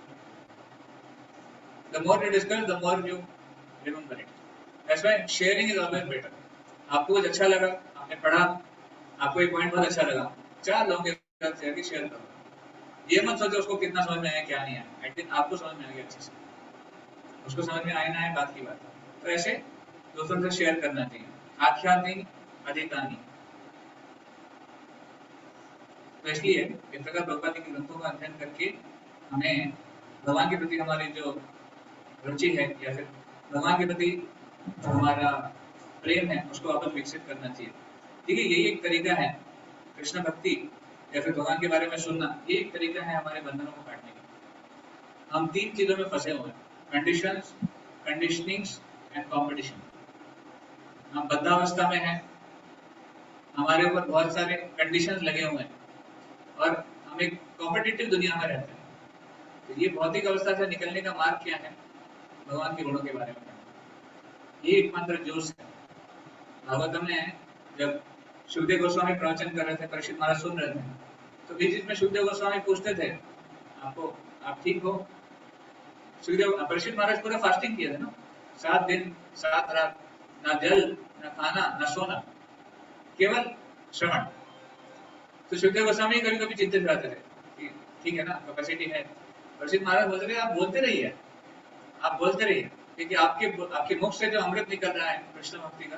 The more you discuss, the more you remember it. That's why sharing is always better. आपको कुछ अच्छा लगा, आपने पढ़ा, आपको एक पॉइंट बहुत अच्छा लगा, 4 लोगों के साथ शेयर करो। ये मत सोचो उसको कितना समझ में आया क्या नहीं आया, एटलीस्ट आपको समझ में आ गया अच्छे से, उसको समझ में आए ना आए बात की बात है। तो ऐसे दूसरों से शेयर करना चाहिए। आख्याति अधिकानी, तो इसलिए इस प्रकार भगवत के ग्रंथों का अध्ययन करके हमें भगवान के प्रति हमारी जो रुचि है या फिर भगवान के प्रति जो हमारा प्रेम है उसको वापस विकसित करना चाहिए। ठीक है, यही एक तरीका है कृष्ण भक्ति या फिर भगवान के बारे में सुनना, ये एक तरीका है हमारे बंधनों को काटने का। हम 3 चीजों में फंसे हुए हैं, कंडीशंस, कंडीशनिंग्स एंड कंपटीशन। हम बद्धावस्था में हैं, हमारे ऊपर बहुत सारे कंडीशंस लगे हुए हैं, और हम एक कॉम्पिटिटिव दुनिया में रहते हैं। तो ये भौतिक अवस्था से निकलने का मार्ग क्या है? भगवान के गुणों के बारे में पढ़ना, ये एकमात्र जोश है। भागवतम में जब सुखदेव गोस्वामी प्रवचन कर रहे थे, परीक्षित महाराज सुन रहे थे, तो बीच बीच में सुखदेव गोस्वामी पूछते थे, आपको आप ठीक हो? सुखदेव परीक्षित महाराज पूरा फास्टिंग किया था ना, 7 दिन 7 रात, ना जल, ना खाना, ना सोना, केवल श्रवण। तो सुखदेव गोस्वामी कभी कभी चिंतित रहते थे कि ठीक है ना, कैपेसिटी है। परीक्षित महाराज बोलते थे, आप बोलते रहिए, आप बोलते रहिए, क्योंकि आपके मुख से जो अमृत निकल रहा है कृष्ण भक्ति का,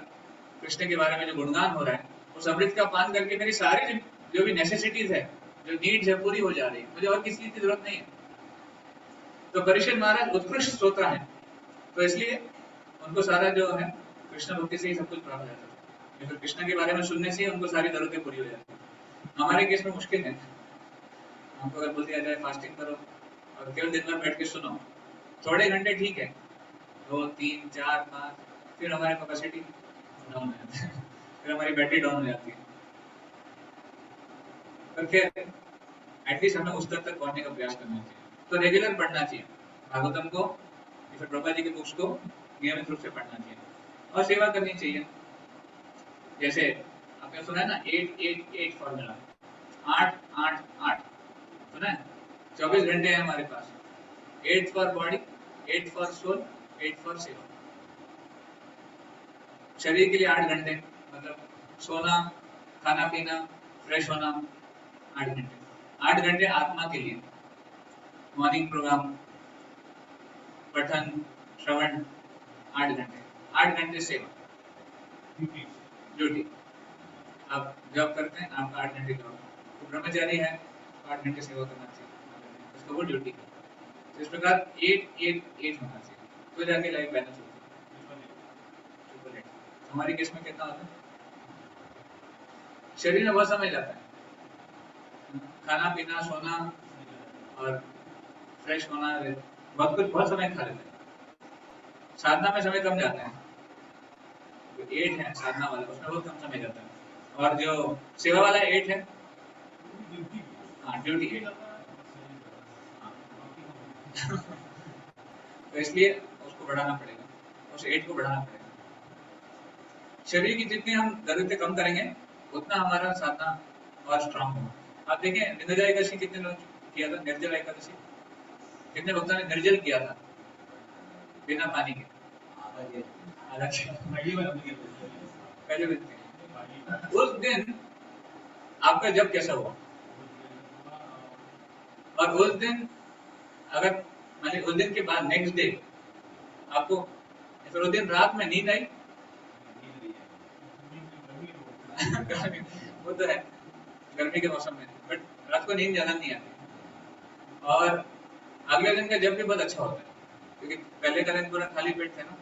कृष्ण के बारे में जो गुणगान हो रहा है, उस अमृत का पान करके मेरी सारी जो भी नेसेसिटीज है, जो नीड्स है, पूरी हो जा रही है, मुझे और किसी चीज की जरूरत नहीं है। तो परीक्षित महाराज उत्कृष्ट श्रोता है, तो इसलिए उनको सारा जो है कृष्ण भक्ति से ही सब कुछ प्राप्त हो जाता है, या फिर कृष्ण के बारे में सुनने से ही उनको सारी जरूरतें पूरी हो जाती है। हमारे केस में मुश्किल है, हमको अगर बोल दिया जाए फास्टिंग करो और केवल दिन भर बैठ के सुनो, थोड़े घंटे ठीक है, 2 3 4 5, फिर हमारी कैपेसिटी डाउन हो जाती है, फिर हमारी बैटरी डाउन हो जाती है। पर फिर एटलीस्ट हमें उस तक पहुंचने का प्रयास करना चाहिए। तो रेगुलर पढ़ना चाहिए भागवतम को, या फिर प्रभा जी के बुक्स को नियमित रूप से पढ़ना चाहिए, और सेवा करनी चाहिए। जैसे आपने सुना है ना 8-8-8 फॉर्मूला, 8-8-8 सुना है? 24 घंटे है हमारे पास, 8 for body, 8 for soul, 8 for seva. शरीर के लिए 8 घंटे, मतलब सोना, खाना पीना, फ्रेश होना 8 घंटे। 8 घंटे आत्मा के लिए, मॉर्निंग प्रोग्राम, पठन, श्रवण 8 घंटे। 8 घंटे सेवा, ड्यूटी, आप जॉब करते हैं, आपका 8 घंटे जॉब, तो ब्रह्मचारी है तो 8 घंटे सेवा करना चाहिए, उसको वो ड्यूटी। तो इस प्रकार 8-8-8 होना चाहिए, तो जाके लाइफ बैलेंस होती है। हमारे केस में कितना होता है? शरीर में बहुत समय जाता है, खाना पीना, सोना और फ्रेश होना, बहुत समय खा लेते हैं। साधना में समय कम जाता है, जो 8 है साधना वाला, उसमें बहुत कम समय जाता है, और जो सेवा वाला 8 है, हाँ ड्यूटी 8। तो इसलिए उसको बढ़ाना पड़ेगा, उस 8 को बढ़ाना पड़ेगा। शरीर की जितनी हम जरूरतें कम करेंगे उतना हमारा साधना और स्ट्रांग होगा। आप देखें निर्जला एकादशी कितने लोग किया था, निर्जला एकादशी कितने भक्तों ने निर्जल किया था बिना पानी के? आधा पहले दिन थे। उस दिन आपका जब कैसा हुआ? और उस दिन अगर खाली उस दिन के बाद नेक्स्ट डे आपको, फिर उस दिन रात में नींद आई वो तो है गर्मी के मौसम में, बट रात को नींद ज्यादा नहीं आती। और अगले दिन का जब भी बहुत अच्छा होता है, क्योंकि पहले का दिन पूरा खाली पेट थे ना,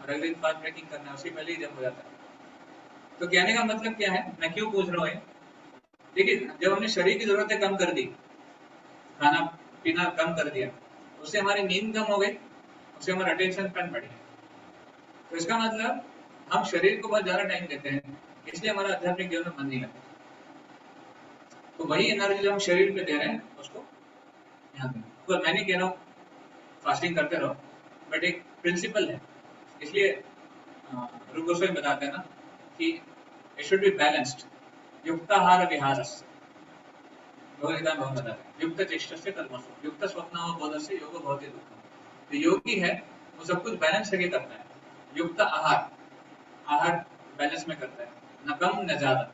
और अगले दिन फास्ट ब्रेकिंग करना है, उससे पहले ही जब हो जाता है। तो कहने का मतलब क्या है, मैं क्यों पूछ रहा हूँ ये, देखिए जब हमने शरीर की जरूरतें कम कर दी, खाना पीना कम कर दिया, उससे हमारी नींद कम हो गई, उससे हमारा अटेंशन स्पैन बढ़ गया। तो इसका मतलब हम शरीर को बहुत ज्यादा टाइम देते हैं, इसलिए हमारा आध्यात्मिक जीवन में मन नहीं लगता। तो वही एनर्जी जो हम शरीर पे दे रहे हैं उसको ध्यान दें। तो मैं नहीं कह रहा हूँ फास्टिंग करते रहो, बट एक प्रिंसिपल है, इसलिए रूप गोस्वामी बताते हैं ना कि इट शुड बी बैलेंस्ड, युक्ताहार विहारस्य, योगिता में बताते हैं युक्त चेष्टस्य कर्मसु युक्त स्वप्न बोधस्य योग भवति दुःखम्। तो योगी है वो सब कुछ बैलेंस करके करता है, युक्त आहार, आहार बैलेंस में करता है, न कम न ज्यादा,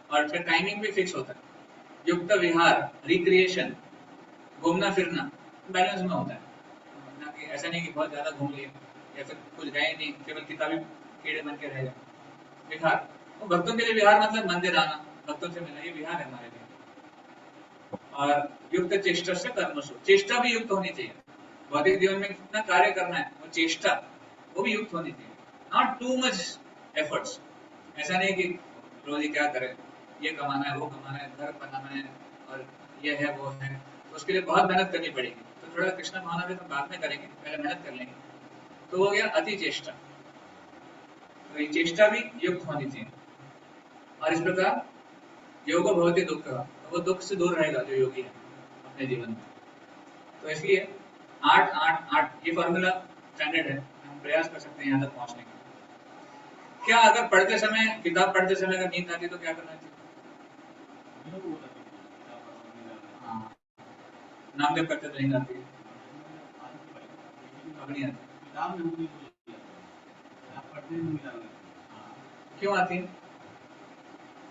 और फिर टाइमिंग भी फिक्स होता है। युक्त विहार, रिक्रिएशन, घूमना फिरना बैलेंस में होता है, ना कि ऐसा नहीं कि बहुत ज्यादा घूम लिए या फिर कुछ गए नहीं, केवल किताबी कीड़े बन के रह गए। विहार, वो भक्तों के लिए विहार मतलब मंदिर आना, भक्तों से मिलना, ये विहार है हमारे लिए। और युक्त चेष्टा से कर्मसु, चेष्टा भी युक्त होनी चाहिए। भौतिक जीवन में कितना कार्य करना है, वो चेष्टा वो भी युक्त होनी चाहिए, नॉट टू मच एफर्ट्स। ऐसा नहीं कि रोज ही क्या करें, ये कमाना है, वो कमाना है, घर बनाना है, और ये है वो है, तो उसके लिए बहुत मेहनत करनी पड़ेगी। तो थोड़ा कृष्ण भावना भी हम बाद में करेंगे, पहले मेहनत कर लेंगे। तो हो गया अति चेष्टा, तो ये चेष्टा भी युक्त होनी चाहिए। और इस प्रकार योग भवति दुख, तो वो दुख से दूर रहेगा जो योगी है अपने जीवन में। तो इसलिए 8 8 8 ये फॉर्मूला स्टैंडर्ड है, हम प्रयास कर सकते हैं यहाँ तक पहुँचने का। क्या अगर पढ़ते समय, किताब पढ़ते समय अगर नींद आती तो क्या करना चाहिए? हाँ, नामदेव करते तो नींद आती है, अब नहीं आती। क्यों आती है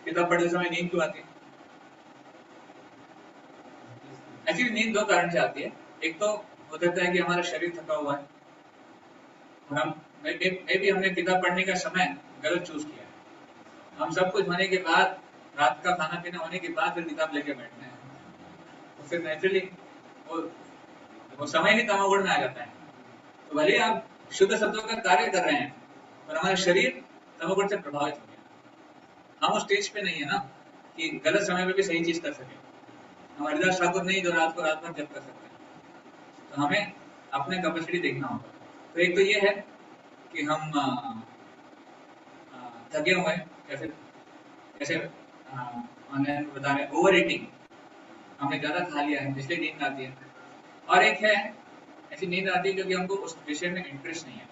किताब पढ़ते समय नींद क्यों आती है? एक्चुअली नींद दो कारण से आती है। एक तो हो सकता है कि हमारा शरीर थका हुआ है, और हम मे भी हमने किताब पढ़ने का समय गलत चूज किया है। हम सब कुछ होने के बाद, रात का खाना पीना होने के बाद फिर किताब लेके बैठते हैं, तो फिर नेचुरली वो, वो समय ही तमोगुण में आ जाता है। तो भले आप शुद्ध शब्दों का कार्य कर रहे हैं, पर हमारा शरीर तमोगुण से प्रभावित हो गया। हम उस स्टेज पे नहीं है ना कि गलत समय पे भी सही चीज कर सके। हम हरिदास ठाकुर नहीं जो रात को रात भर जप कर सकते हैं। तो हमें अपने कैपेसिटी देखना होगा। तो एक तो ये है कि हम थके हुए हैं, या फिर जैसे ऑनलाइन बता रहे हैं ओवर ईटिंग, हमने ज़्यादा खा लिया है इसलिए नींद आती है। और एक है ऐसी नींद आती है क्योंकि हमको उस विषय में इंटरेस्ट नहीं है।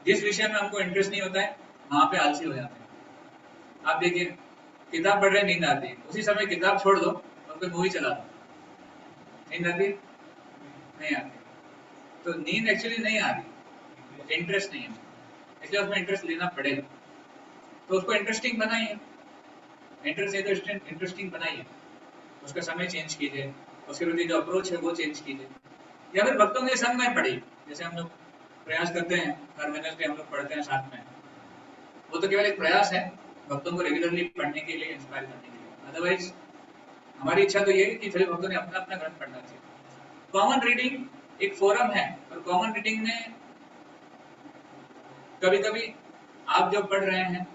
जिस विषय में हमको इंटरेस्ट नहीं होता है वहां पे आलसी हो जाते हैं। आप देखिए किताब पढ़ रहे नींद आती है, उसी समय किताब छोड़ दो और कोई मूवी चला दो, नींद आती है? नहीं आती। तो नींद एक्चुअली नहीं आ रही, इंटरेस्ट नहीं है, इसलिए उसमें इंटरेस्ट लेना पड़ेगा। तो उसको इंटरेस्टिंग बनाइए, इंटरेस्ट है तो इंटरेस्टिंग बनाइए, उसका समय चेंज कीजिए, उसके प्रति जो अप्रोच है वो चेंज कीजिए, या फिर भक्तों के संग में पढ़िए। जैसे हम लोग प्रयास करते हैं, हर वेडनेसडे हम लोग पढ़ते हैं साथ में, वो तो केवल एक प्रयास है भक्तों को रेगुलरली पढ़ने के लिए, इंस्पायर करने के लिए। अदरवाइज हमारी इच्छा तो ये है कि सभी भक्तों ने अपना अपना ग्रंथ पढ़ना चाहिए। कॉमन रीडिंग एक फोरम है, और कॉमन रीडिंग में कभी कभी आप जो पढ़ रहे हैं,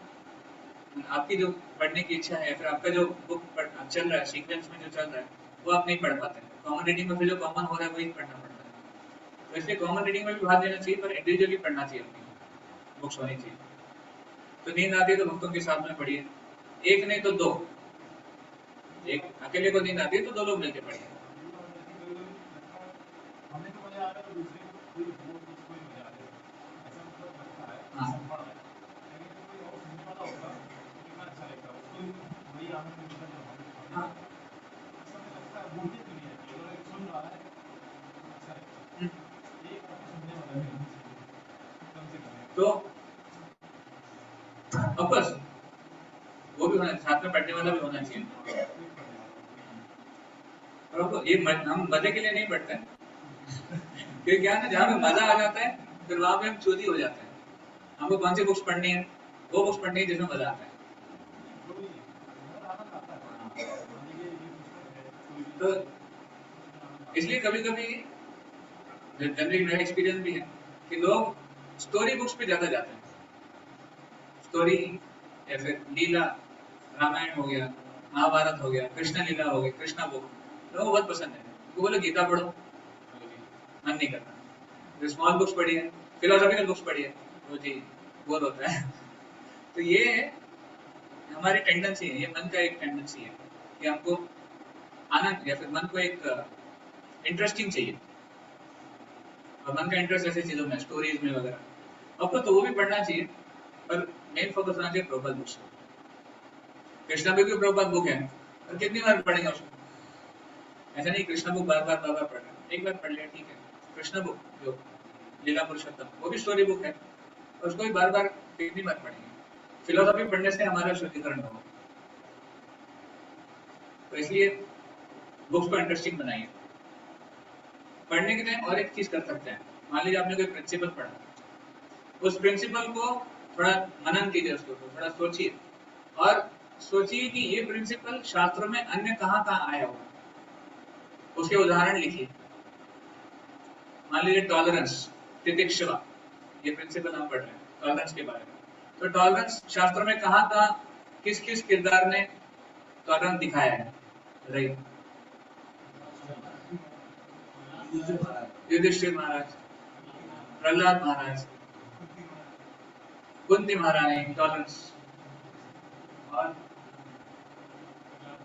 आपकी जो पढ़ने की इच्छा है, फिर आपका जो बुक चल रहा है, सीक्वेंस में जो चल रहा है, वो आप नहीं पढ़ पाते। कॉमन रीडिंग में फिर जो कॉमन हो रहा है वही पढ़ना पड़ता है। तो इसलिए कॉमन रीडिंग में भी भाग लेना चाहिए, पर इंडिविजुअली पढ़ना चाहिए, अपनी बुक्स होनी चाहिए। तो नींद आती है तो भक्तों के साथ में पढ़िए, एक नहीं तो दो, एक अकेले को नींद आती है तो दो लोग मिलकर पढ़िए। हाँ हाँ। हम्म। तो ऑफकोर्स वो भी होना, साथ में पढ़ने वाला भी होना चाहिए। और हमको ये हम मजे के लिए नहीं पढ़ते हैं, क्योंकि क्या है ना, जहाँ पे मजा आ जाता है फिर वहां पे हम चूती हो जाते हैं। हमको कौन सी बुक्स पढ़नी है, वो बुक्स पढ़नी है जिसमें मजा आता है। तो इसलिए कभी कभी जनरली मेरा एक्सपीरियंस भी है कि लोग स्टोरी बुक्स पे ज्यादा जाते हैं। स्टोरी या फिर लीला, रामायण हो गया, महाभारत हो गया, कृष्ण लीला हो गई, कृष्णा बुक, लोगों को बहुत पसंद है। वो बोले गीता पढ़ो, मन नहीं करता। स्मॉल बुक्स पढ़ी है, फिलोसॉफिकल बुक्स पढ़ी है, वो जी बोर होता है। तो ये हमारी टेंडेंसी है, ये मन का एक टेंडेंसी है कि हमको आनंद या फिर मन को एक इंटरेस्टिंग चाहिए। और मन का इंटरेस्ट ऐसी चीजों में, स्टोरीज में वगैरह, आपको तो वो भी पढ़ना चाहिए, पर मेन फोकस होना चाहिए प्रभुपाद बुक्स। कृष्णा बुक भी प्रभुपाद बुक है, और कितनी बार पढ़ेंगे उसको? ऐसा नहीं कृष्णा बुक बार बार पढ़ रहे हैं, एक बार पढ़ लिया ठीक है। कृष्णा बुक जो लीला पुरुषोत्तम, वो भी स्टोरी बुक है, और उसको भी बार बार कितनी बार पढ़ेंगे? फिलोसॉफी पढ़ने से हमारा शुद्धिकरण होगा। तो इसलिए बुक्स को इंटरेस्टिंग बनाइए। पढ़ने के टाइम और एक चीज कर सकते हैं, मान लीजिए आपने कोई प्रिंसिपल पढ़ा, उस प्रिंसिपल को थोड़ा मनन कीजिए, उसको थोड़ा सोचिए, और सोचिए कि ये प्रिंसिपल शास्त्रों में अन्य कहाँ कहाँ आया हुआ, उसके उदाहरण लिखिए। मान लीजिए टॉलरेंस, तितिक्षवा, ये प्रिंसिपल हम पढ़ रहे हैं टॉलरेंस के बारे में, तो टॉलरेंस शास्त्रों में कहाँ कहाँ किस किस किरदार ने टॉलरेंस दिखाया है? राइट, युधिष्ठिर महाराज, प्रहलाद महाराज, कुंती महारानी टॉलरेंस, और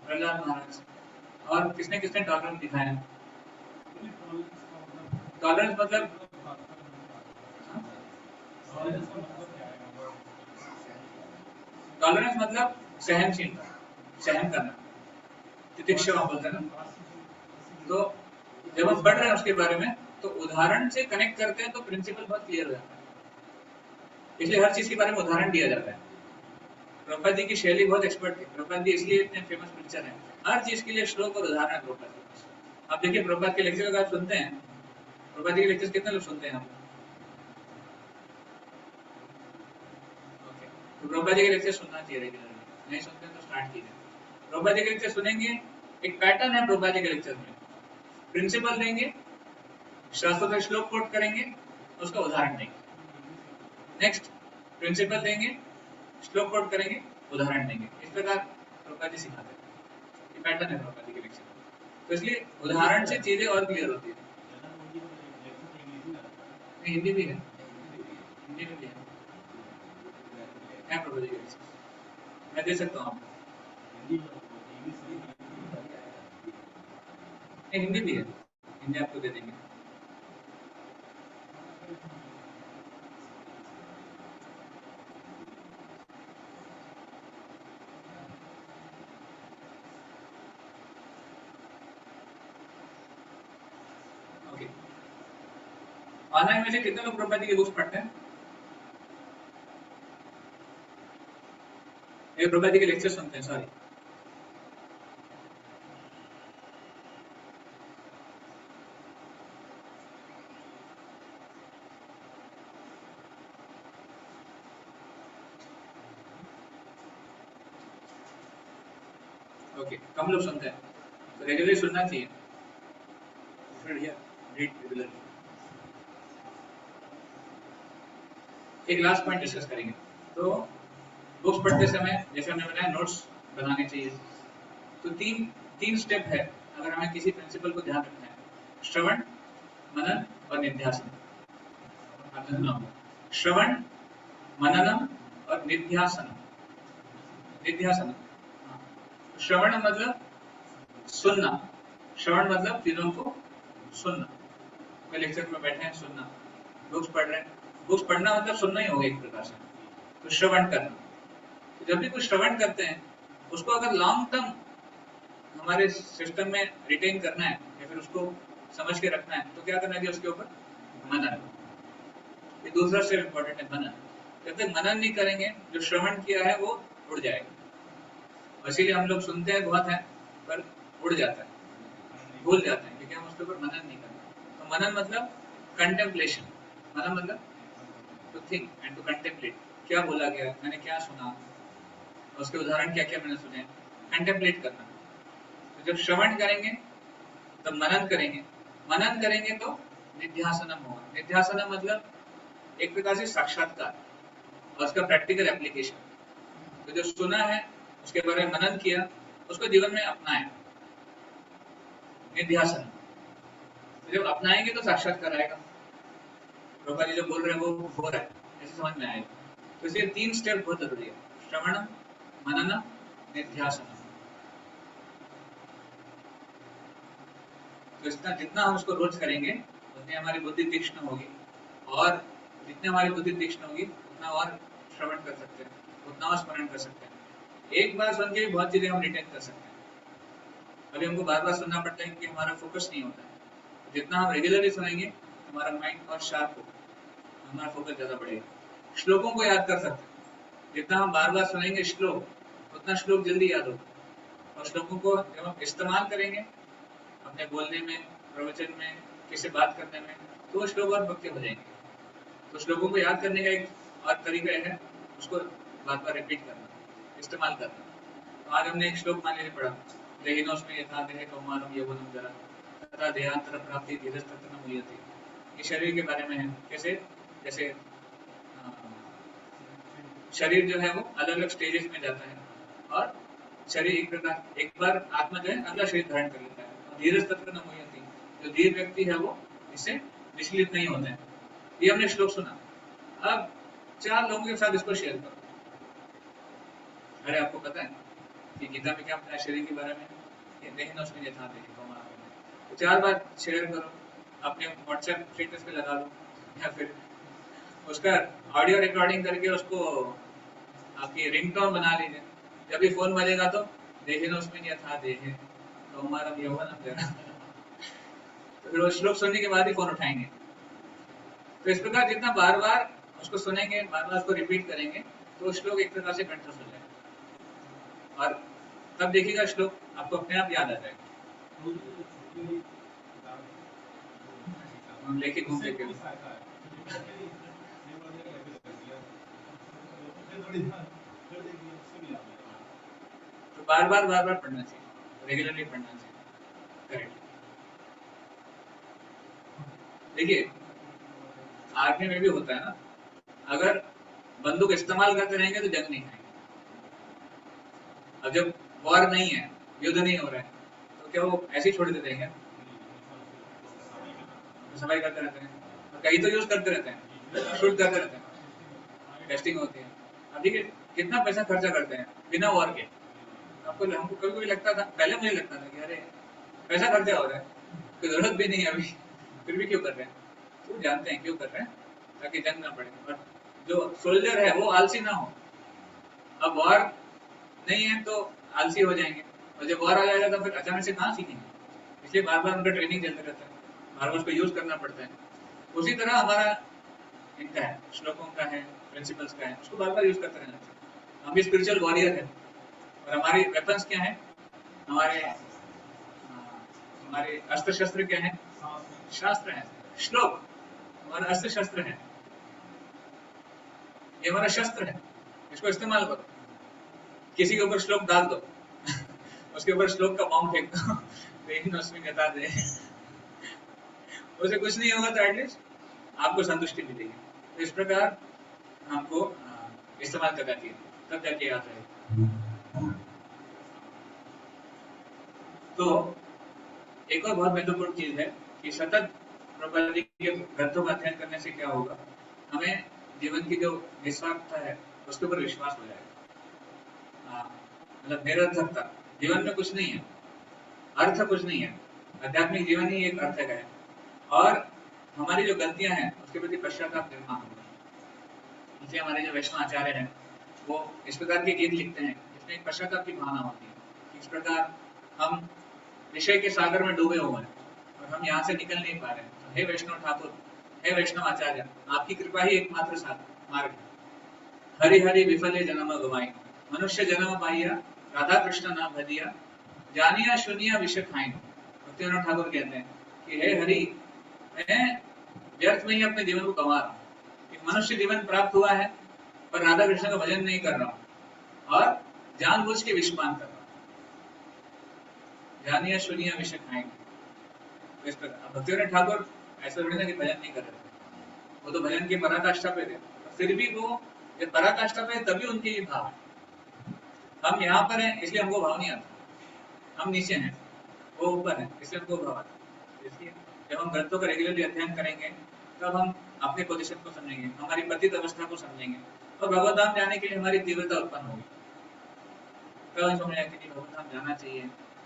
प्रहलाद महाराज, और किसने किसने टॉलरेंस दिखाया है? टॉलरेंस मतलब टॉलरेंस मतलब सहनशीलता, सहन करना, तितिक्षमा बोलते हैं ना। तो जब हम पढ़ रहे हैं उसके बारे में, तो उदाहरण से कनेक्ट करते हैं तो प्रिंसिपल बहुत क्लियर हो जाता है। इसलिए हर चीज के बारे में उदाहरण दिया जाता है। प्रभुपाद जी की शैली बहुत एक्सपर्ट थी, प्रभुपाद जी इसलिए इतने फेमस पिक्चर है, हर चीज के लिए श्लोक और उदाहरण है प्रभुपाद जी के पास। आप देखिए प्रभुपाद के लेक्चर अगर आप सुनते हैं, प्रभुपाद जी के लेक्चर कितने लोग सुनते हैं आप? ओके, तो प्रभुपाद जी के लेक्चर सुनना चाहिए रेगुलरली, नहीं सुनते हैं तो स्टार्ट कीजिए। प्रभुपाद जी के लेक्चर सुनेंगे, एक पैटर्न है प्रभुपाद जी के लेक्चर में, प्रिंसिपल देंगे, शास्त्रों का श्लोक कोट करेंगे, उसका उदाहरण देंगे। नेक्स्ट प्रिंसिपल देंगे, श्लोक कोट करेंगे, उदाहरण देंगे। इस प्रकार प्रभुपाद जी सिखाते हैं, ये पैटर्न है प्रभुपाद जी के लेक्चर। तो इसलिए उदाहरण से चीजें और क्लियर होती है। हिंदी भी है, हिंदी में भी है प्रभुपाद जी के लेक्चर, मैं दे सकता हूँ आपको। हिंदी भी है, हिंदी आपको दे देंगे। ओके, ऑनलाइन में से कितने लोग प्रभुपाद जी की बुक्स पढ़ते हैं? ये प्रभुपाद जी के लेक्चर सुनते हैं, सॉरी। ओके, कम लोग सुनते हैं, तो रेगुलरली सुनना चाहिए। Read regularly. एक लास्ट पॉइंट डिस्कस करेंगे। तो बुक्स पढ़ते समय जैसे हमने बताया नोट्स बनाने चाहिए। तो तीन तीन स्टेप है अगर हमें किसी प्रिंसिपल को ध्यान रखना है: श्रवण, मनन और निध्यासन। आप सुनना होगा, श्रवण, मननम और निध्यासन। निध्यासन, श्रवण मतलब सुनना, श्रवण मतलब चीजों को सुनना। कोई लेक्चर में बैठे हैं, सुनना, बुक्स पढ़ रहे हैं, बुक्स पढ़ना मतलब सुनना ही होगा एक प्रकार से। तो श्रवण करना, तो जब भी कुछ श्रवण करते हैं उसको अगर लॉन्ग टर्म हमारे सिस्टम में रिटेन करना है या फिर उसको समझ के रखना है, तो क्या करना चाहिए उसके ऊपर? मनन। ये दूसरा स्टेप इम्पोर्टेंट है, मनन। जब तक मनन नहीं करेंगे, जो श्रवण किया है वो उड़ जाएगा। इसीलिए हम लोग सुनते हैं बहुत है, पर उड़ जाता है, भूल जाते हैं, क्योंकि हम उसके ऊपर मनन नहीं करते। तो मनन मतलब कंटेम्पलेशन, मनन मतलब to think and to contemplate, क्या बोला गया, मैंने क्या सुना, उसके उदाहरण क्या क्या मैंने सुने, कंटेम्पलेट करना। तो जब श्रवण करेंगे तब मनन करेंगे, मनन करेंगे तो निध्यासनम होगा। निध्यासनम मतलब एक प्रकार से साक्षात्कार और उसका प्रैक्टिकल एप्लीकेशन। तो जो सुना है उसके बारे में मनन किया, उसको जीवन में अपनाया, निध्यासन। तो जब अपनाएंगे तो साक्षात्कार आएगा, प्रभुपाद जी जो बोल रहे हैं वो हो रहा है, ऐसे समझ में आएगा। तो इसलिए 3 स्टेप बहुत जरूरी है, श्रवणम, मननम, निध्यासनम। तो इतना जितना हम उसको रोज करेंगे उतनी हमारी बुद्धि तीक्ष्ण होगी, और जितनी हमारी बुद्धि तीक्ष्ण होगी उतना और श्रवण कर सकते हैं, उतना और स्मरण कर सकते हैं। एक बार सुन के भी बहुत चीजें हम रिटेन कर सकते हैं। अभी हमको बार बार सुनना पड़ता है क्योंकि हमारा फोकस नहीं होता है। जितना हम रेगुलरली सुनेंगे हमारा माइंड और शार्प होगा, हमारा फोकस ज्यादा बढ़ेगा। श्लोकों को याद कर सकते हैं, जितना हम बार बार सुनेंगे श्लोक उतना श्लोक जल्दी याद होगा। और श्लोकों को जब हम इस्तेमाल करेंगे अपने बोलने में, प्रवचन में, किसी बात करने में, तो वो श्लोक और पक्के हो जाएंगे। तो श्लोकों को याद करने का एक और तरीका है उसको बार बार रिपीट करना, इस्तेमाल करना। तो आज हमने एक श्लोक मान लीजिए पढ़ा, देहिनोऽस्मि यथा देहे कौमारम यौवनम जरा तथा देहांतर प्राप्ति धीरस्तत्र न मुह्यते। ये शरीर के बारे में है, कैसे, जैसे शरीर जो है वो अलग अलग स्टेजेस में जाता है, और शरीर एक बार आत्मा जो है अगला शरीर धारण कर लेता है। धीरज तत्र न मुह्यति, जो धीर व्यक्ति है वो इससे विचलित नहीं होता है। ये हमने श्लोक सुना। अब 4 लोगों के साथ इसको शेयर करो। अरे आपको पता है कि गीता में क्या बताया शरीर के बारे में, देहिनोऽस्मि यथा देहे कौमारम। तो 4 बार शेयर करो, अपने व्हाट्सएप स्टेटस पे लगा लो, या फिर उसका ऑडियो रिकॉर्डिंग करके उसको आपकी रिंगटोन बना लीजिए। जब भी फोन बजेगा तो देहिनोऽस्मि यथा देहे कौमारम यौवनम जरा। तो फिर वो श्लोक सुनने के बाद ही फोन उठाएंगे। तो इस प्रकार जितना बार बार उसको सुनेंगे, बार बार उसको रिपीट करेंगे, तो श्लोक एक प्रकार से कंठस्थ हो जाएगा, और तब देखिएगा श्लोक आपको अपने आप याद आ जाएगा। हम लेके घूम लेके तो बार बार पढ़ना चाहिए, रेगुलरली पढ़ना चाहिए। करेक्ट। देखिए आर्मी में भी होता है ना, अगर बंदूक इस्तेमाल करते रहेंगे तो जंग नहीं खाएंगे। अब जब वॉर नहीं है, युद्ध नहीं हो रहा है, तो क्या वो ऐसे ही छोड़ देते हैं क्या? सफाई करते रहते हैं, और कहीं तो यूज करते रहते हैं, शूट करते रहते हैं, टेस्टिंग होती है। अब देखिए कितना पैसा खर्चा करते हैं बिना वॉर के। आपको हमको कभी कभी लगता था, पहले मुझे लगता था कि अरे पैसा खर्चा हो रहा है, कोई जरूरत भी नहीं है अभी, फिर भी क्यों कर रहे हैं? तो जानते हैं क्यों कर रहे हैं, ताकि जंग ना पड़े, और जो सोल्जर है वो आलसी ना हो। अब वॉर नहीं है तो आलसी हो जाएंगे, और जब वॉर आ जाएगा तो फिर अचानक से कहाँ सीखेंगे। इसलिए बार बार उनका ट्रेनिंग चलता रहता है, बार बार उसको यूज करना पड़ता है। उसी तरह हमारा इनका है, श्लोकों का है, प्रिंसिपल्स का है, उसको बार बार यूज करते रहना चाहिए। हम भी स्पिरिचुअल वॉरियर है, और हमारे वेपन्स क्या है, हमारे हमारे अस्त्र शस्त्र क्या है, शास्त्र है, श्लोक हमारा अस्त्र शस्त्र है, ये हमारा शस्त्र है, इसको इस्तेमाल करो। किसी के ऊपर श्लोक डाल दो उसके ऊपर श्लोक का बॉम्ब फेंक दो, लेकिन उसमें बता दे उसे कुछ नहीं होगा, तो एटलीस्ट आपको संतुष्टि मिलेगी। तो इस प्रकार हमको इस्तेमाल करना चाहिए, तब जाके याद रहेगा। तो एक और बहुत महत्वपूर्ण चीज है कि सतत प्रभुपाद जी के ग्रंथों का अध्ययन करने से क्या होगा, हमें जीवन की जो निस्वार्थता है उसके ऊपर विश्वास हो जाएगा। मतलब निरर्थकता, जीवन में कुछ नहीं है, अर्थ कुछ नहीं है, आध्यात्मिक जीवन ही एक अर्थ है। और हमारी जो गलतियां हैं उसके प्रति पश्चाताप निर्माण होगा। इसलिए हमारे जो वैष्णव आचार्य हैं वो इस प्रकार के गीत लिखते हैं जिसमें एक पश्चाताप की भावना होती है। इस प्रकार हम विषय के सागर में डूबे हुए हैं और हम यहाँ से निकल नहीं पा रहे हैं। तो हे वैष्णव ठाकुर, हे वैष्णव आचार्य, आपकी कृपा ही एकमात्र मार्ग है। हरि हरि विफले जन्म गवाई, मनुष्य जन्म पाइया, राधा कृष्ण नाम भजिया, जानिया सुनिया विषय खाई। भक्तिविनोद ठाकुर कहते हैं कि हे हरि, मैं व्यर्थ में ही अपने जीवन को गंवा रहा हूँ। एक मनुष्य जीवन प्राप्त हुआ है पर राधा कृष्ण का भजन नहीं कर रहा हूँ और जानबूझ के विषपान कर रहा हूँ। जानिए सुनिए विष खाएंगे। इस प्रकार भक्तिविनोद ठाकुर ऐसा थोड़ी ना कि भजन नहीं कर रहे थे, वो तो भजन की पराकाष्ठा पे थे, फिर भी वो जब पराकाष्ठा पे तभी उनके ये भाव है। हम यहाँ पर हैं इसलिए हमको भाव नहीं आता, हम नीचे हैं वो ऊपर है इसलिए हमको भाव आता है। इसलिए जब हम ग्रंथों का रेगुलरली अध्ययन करेंगे तब हम अपने पोजीशन को समझेंगे, हमारी पतित अवस्था को समझेंगे और भगवत धाम जाने के लिए हमारी तीव्रता उत्पन्न होगी। तब हम समझ आएंगे कि भगवत धाम जाना चाहिए,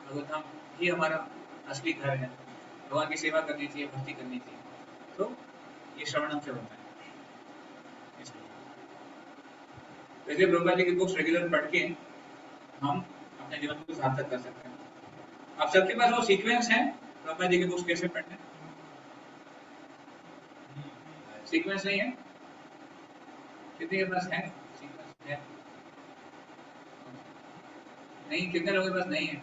भगवत धाम ही हमारा असली घर है, भगवान की सेवा करनी चाहिए, भक्ति करनी चाहिए। तो ये श्रवणम से होता है। वैसे ब्रह्मा जी की बुक्स रेगुलर पढ़ के हम अपने जीवन को सार्थक कर सकते हैं। आप सबके पास वो सीक्वेंस है ब्रह्मा जी की बुक्स कैसे पढ़ने? सीक्वेंस नहीं है? कितने के पास है सीक्वेंस? है नहीं? कितने लोगों के पास नहीं है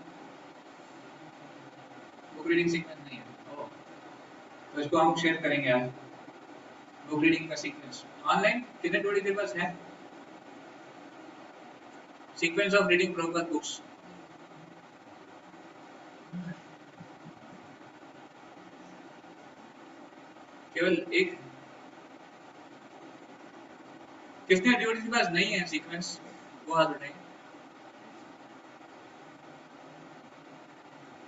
बुक रीडिंग सीक्वेंस? नहीं है। ओह, तो इसको हम शेयर करेंगे आज, बुक रीडिंग का सीक्वेंस ऑनलाइन। कितने लोगों के पास है sequence of reading Prabhupada books? केवल एक। किसने डिवोटी के पास नहीं है सीक्वेंस? वो हाथ उठाएं।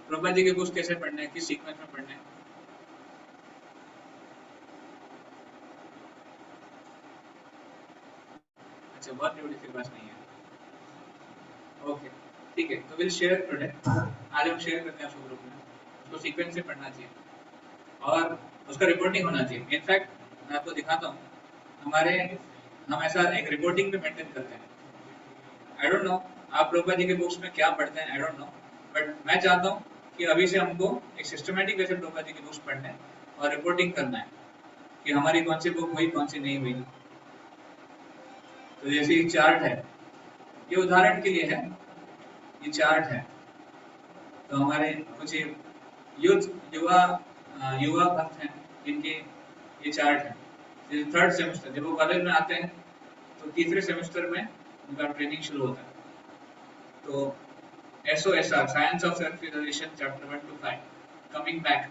प्रभुपाद जी के बुक्स कैसे पढ़ने हैं, किस सीक्वेंस में पढ़ने हैं? अच्छा, बहुत डिवोटी के पास नहीं है। ओके, ठीक है, तो विल शेयर टुडे। आज हम शेयर करते हैं उसको ग्रुप में। उसको सीक्वेंस से पढ़ना चाहिए और उसका रिपोर्टिंग होना चाहिए। इनफैक्ट मैं आपको दिखाता हूँ, हमारे हम ऐसा एक रिपोर्टिंग पे मेंटेन करते हैं। आई डोंट नो आप प्रभुपाद जी के बुक्स में क्या पढ़ते हैं, आई डोंट नो, बट मैं चाहता हूँ कि अभी से हमको एक सिस्टमेटिक वे से प्रभुपाद जी की बुक्स पढ़ना है और रिपोर्टिंग करना है कि हमारी कौन सी बुक हुई, कौन सी नहीं हुई। तो जैसे ये चार्ट है, ये उदाहरण के लिए है, ये चार्ट है। तो हमारे कुछ युवा युवा भक्त हैं जिनके ये चार्ट है। जैसे थर्ड सेमेस्टर जब वो कॉलेज में आते हैं तो तीसरे सेमेस्टर में उनका ट्रेनिंग शुरू होता है। तो SOSR science of self realization chapter 1 to 5, coming back,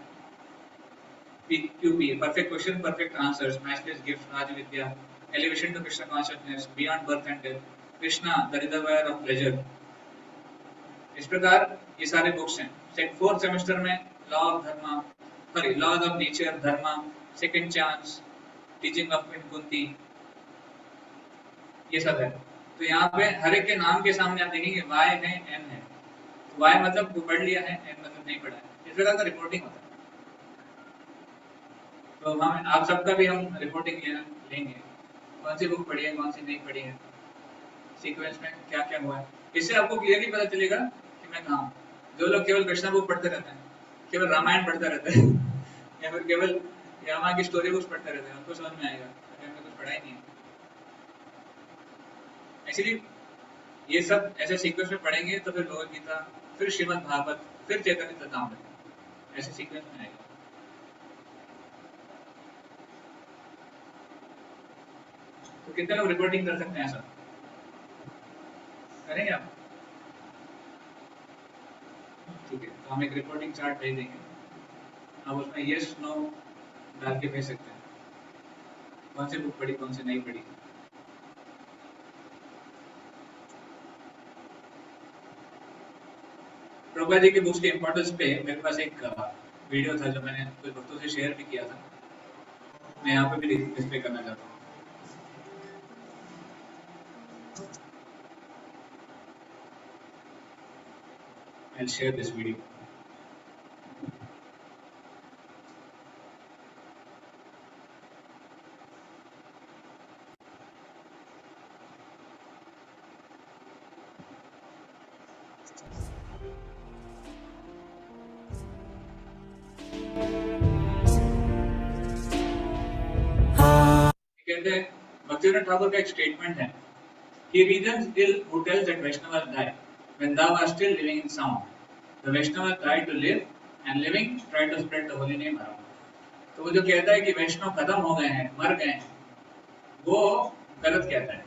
PQP perfect question perfect answers, matchless gifts, Raj Vidya, elevation to Krishna consciousness, beyond birth and death, Krishna the reservoir of pleasure। इस प्रकार ये सारे books हैं। Fourth semester में law of dharma, sorry laws of nature, dharma, second chance, teaching of queen Kunti, ये सब है। तो यहाँ पे हर एक के नाम के सामने आप देखेंगे वाई है, एन है। तो वाई मतलब वो पढ़ लिया है, एन मतलब नहीं पढ़ा है। इस प्रकार का रिपोर्टिंग होता है। तो हम आप सबका भी हम रिपोर्टिंग लेंगे, कौन सी बुक पढ़ी है, कौन सी नहीं पढ़ी है, सीक्वेंस में क्या क्या हुआ है। इससे आपको क्लियरली पता चलेगा कि मैं कहाँ हूँ। जो लोग केवल कृष्णा बुक पढ़ते रहते हैं, केवल रामायण पढ़ते रहते हैं या फिर केवल रामा की स्टोरी बुक्स पढ़ते रहते हैं, उनको समझ में आएगा अभी हमने कुछ पढ़ा ही नहीं है। एक्चुअली ये सब ऐसे सीक्वेंस में पढ़ेंगे तो फिर भगवद गीता, फिर श्रीमद् भागवत, फिर चैतन्य चरितामृत, ऐसे सीक्वेंस में आएगा। तो कितने लोग रिपोर्टिंग कर सकते हैं ऐसा? करेंगे आप? ठीक है, तो हम एक रिपोर्टिंग चार्ट भेज देंगे, आप उसमें यस नो डाल के भेज सकते हैं, कौन सी बुक पढ़ी, कौन सी नहीं पढ़ी। प्रभुपाद जी की बुक्स के इम्पोर्टेंस पे मेरे पास एक वीडियो था जो मैंने कुछ भक्तों से शेयर भी किया था, मैं यहाँ पे भी डिस्प्ले करना चाहता हूँ। I'll share this video. कहते हैं भक्तिविनोद ठाकुर का एक स्टेटमेंट है, He reasons ill who tells that Vaishnavas die when thou art still living in sound. The Vaishnavas die to live, and living try to spread the holy name around. तो वो जो कहता है कि वैष्णव खत्म हो गए हैं, मर गए हैं, वो गलत कहता है।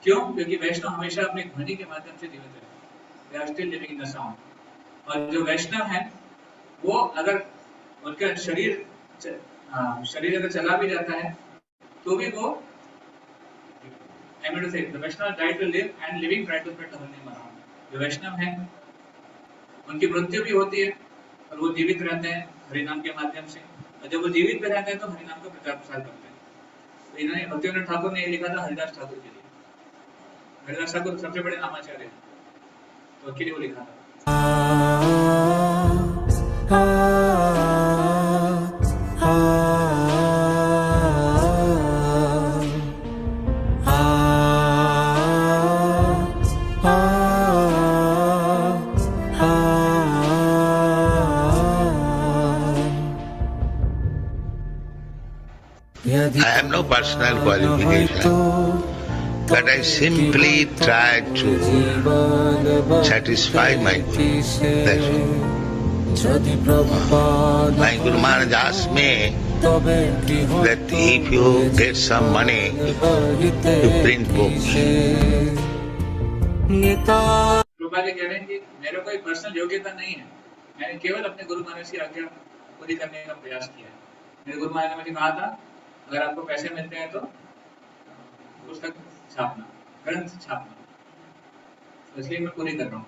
क्यों? क्योंकि वैष्णव हमेशा अपनी ध्वनि के माध्यम से जीवित है। They are still living in the sound. और जो वैष्णव है वो अगर उनका शरीर अगर चला भी जाता है तो भी वो I mean to say, the Vaishnava try to live and living try to spread the whole name around. जो वैष्णव हैं उनकी मृत्यु भी होती है और वो जीवित रहते हैं हरिनाम के माध्यम से, और जब वो जीवित में रहते हैं तो हरिनाम का प्रचार प्रसार करते हैं। तो इन्होंने भक्तिविनोद ठाकुर ने ये लिखा था हरिदास ठाकुर के लिए। हरिदास ठाकुर सबसे बड़े नामाचार्य हैं, तो उनके लिए वो लिखा था। I have no personal qualification, but I simply try to satisfy my Guru. That's all. My Guru Maharaj asked me that if you get some money, you print books. रूपा जी कह रहे हैं कि मेरे कोई पर्सनल योग्यता नहीं है, मैंने केवल अपने गुरु महाराज की आज्ञा पूरी करने का प्रयास किया है। मेरे गुरु महाराज ने मुझे कहा था अगर आपको पैसे मिलते हैं तो पुस्तक छापना, ग्रंथ छापना, तो इसलिए मैं पूरी कर रहा हूँ।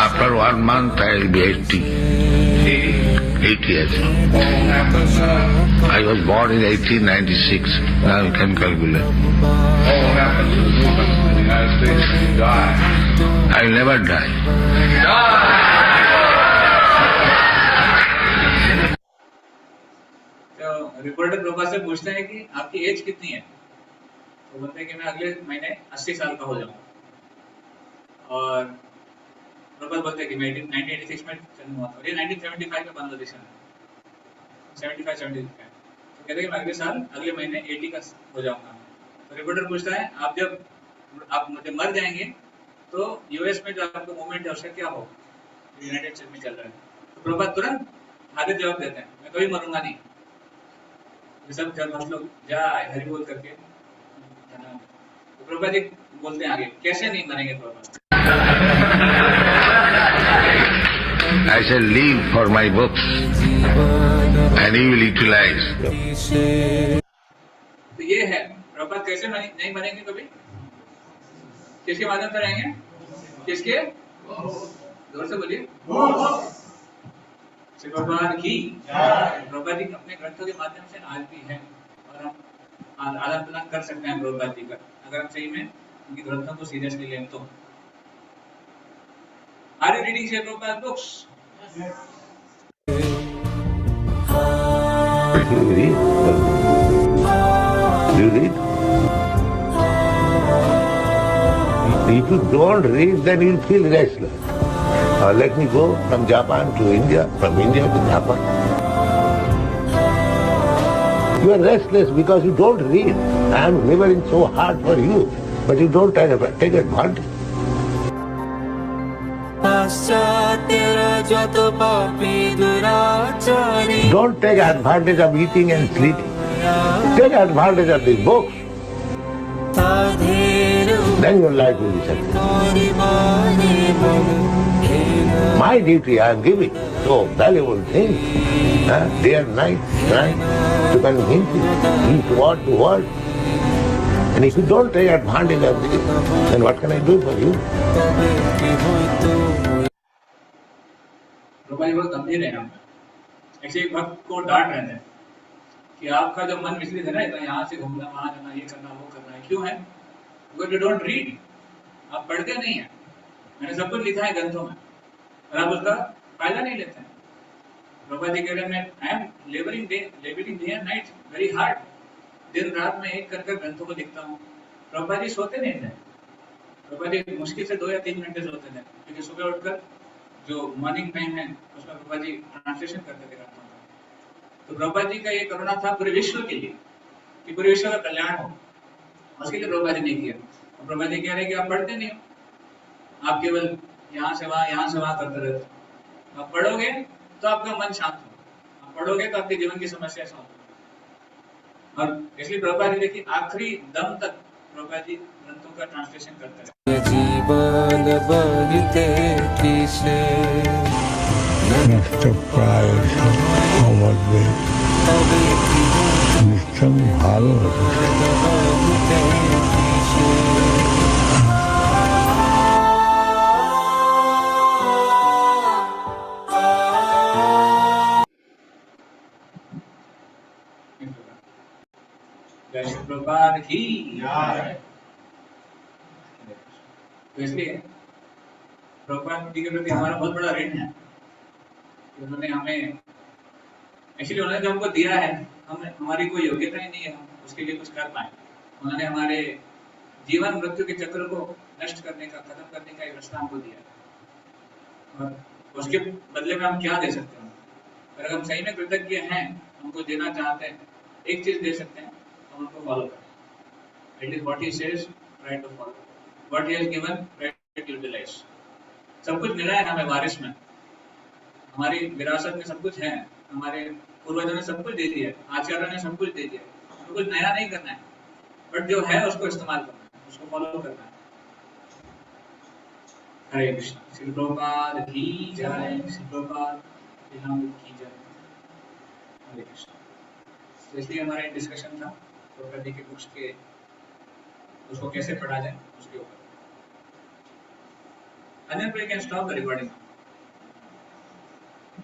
After 1 month I will be 80. 8 years. I was born in 1896. Now you can calculate. What happens to the woman in the United States when you die? I will never die. तो रिपोर्टर प्रभा से पूछते हैं कि आपकी as कितनी है, तो बोलते हैं कि मैं अगले महीने 80 साल का हो जाऊंगा। और प्रभा बोलते हैं कि मैं 1986 में जन्म हुआ था और ये 1975 में बांग्लादेश में 75-76 का। तो कहते हैं कि मैं अगले महीने 80 का हो जाऊंगा। तो रिपोर्टर पूछता है आप मुझे मर जाएंगे तो यूएस में जो आपका मूवमेंट है उसका क्या हो, यूनाइटेड स्टेट में चल रहा है। तो प्रभा तुरंत हाजिर जवाब देते हैं मैं कभी मरूंगा नहीं। सब जब लोग जाए हरि बोल करके, तो प्रभा जी बोलते हैं आगे कैसे नहीं मरेंगे Prabha. I shall live for my books and you will utilize. तो ये है प्रभुपाद कैसे नहीं मरेंगे कभी, किसके माध्यम से रहेंगे, किसके, जोर से बोलिए, प्रभुपाद की। प्रभुपाद जी अपने ग्रंथों के माध्यम से आज भी है और हम आदान प्रदान कर सकते हैं प्रभुपाद जी का, अगर हम सही में उनके ग्रंथों को सीरियसली लें तो। Are you reading Sri Prabhupada's books? Do you read? If you don't read, then you'll feel restless. Let me go from Japan to India, from India to Japan. You are restless because you don't read. I am laboring so hard for you, but you don't take advantage. Don't take advantage of eating and sleeping. Take advantage of these books. Then your life will be successful. My duty I am giving so valuable things, day and night, trying to convince you to what the world. And if you don't take advantage of this, then what can I do for you? Prabha ji बहुत गंभीर है यहाँ पे। ऐसे एक भक्त को डांट रहे थे कि आपका जो मन विचलित है ना, इतना यहाँ से घूमना, वहां जाना, ये करना, वो करना है, क्यों है? बिकॉज़ यू डोंट रीड, आप पढ़ते नहीं है। मैंने सब कुछ लिखा है ग्रंथों में और आप उसका फायदा नहीं लेते हैं। प्रभा जी कह रहे हैं I am labouring day and night very hard, दिन रात में एक कर ग्रंथों को लिखता हूँ। प्रभा जी सोते नहीं थे, प्रभा जी मुश्किल से 2 या 3 घंटे सोते थे, क्योंकि सुबह उठकर जो मॉर्निंग टाइम है उसमें प्रभा जी ट्रांसलेशन करते थे ग्रंथों का। तो प्रभा जी का ये करुणा था पूरे विश्व के लिए कि पूरे विश्व का कल्याण हो। उसके लिए प्रभुपाद जी ने किया। और प्रभुपाद जी कह रहे हैं कि आप पढ़ते नहीं हो, आप केवल यहाँ से वहाँ करते रहते हो। आप पढ़ोगे तो आपका मन शांत हो, आप पढ़ोगे तो आपके जीवन की समस्या सॉल्व हो। और इसलिए प्रभुपाद जी देखिए आखिरी दम तक प्रभुपाद जी ग्रंथों का ट्रांसलेशन करते रहे। जीवन बहिते किसे নষ্টপ্রায় অমরদের নিশ্চয় ভালো বহিতে কিসে जय श्री प्रभुपाद की जय। तो इसलिए प्रभुपाद जी के प्रति हमारा बहुत बड़ा ऋण है। उन्होंने हमें एक्चुअली उन्होंने जो हमको दिया है, हमारी कोई योग्यता ही नहीं है हम उसके लिए कुछ कर पाए। उन्होंने हमारे जीवन मृत्यु के चक्र को नष्ट करने का, खत्म करने का एक रास्ता हमको दिया, और उसके बदले में हम क्या दे सकते हैं? अगर हम सही में कृतज्ञ हैं, हमको देना चाहते हैं, एक चीज दे सकते हैं, हम उनको फॉलो करें। It is what he says, try to follow what he has given, try to utilize. सब कुछ मिला है हमें वारिस में, हमारी विरासत में सब कुछ है, हमारे पूर्वजों ने सब कुछ दे दिया है, आचार्यों ने सब कुछ दे दिया है। तो कुछ नया नहीं करना है, बट जो है उसको इस्तेमाल करना है, उसको फॉलो करना है। हरे कृष्ण। श्री प्रभुपाद की जय। श्री प्रभुपाद की जय। हरे कृष्ण। तो इसलिए हमारा डिस्कशन था प्रभुपाद जी के बुक्स के, उसको कैसे पढ़ा जाए उसके ऊपर। And then we can stop the recording.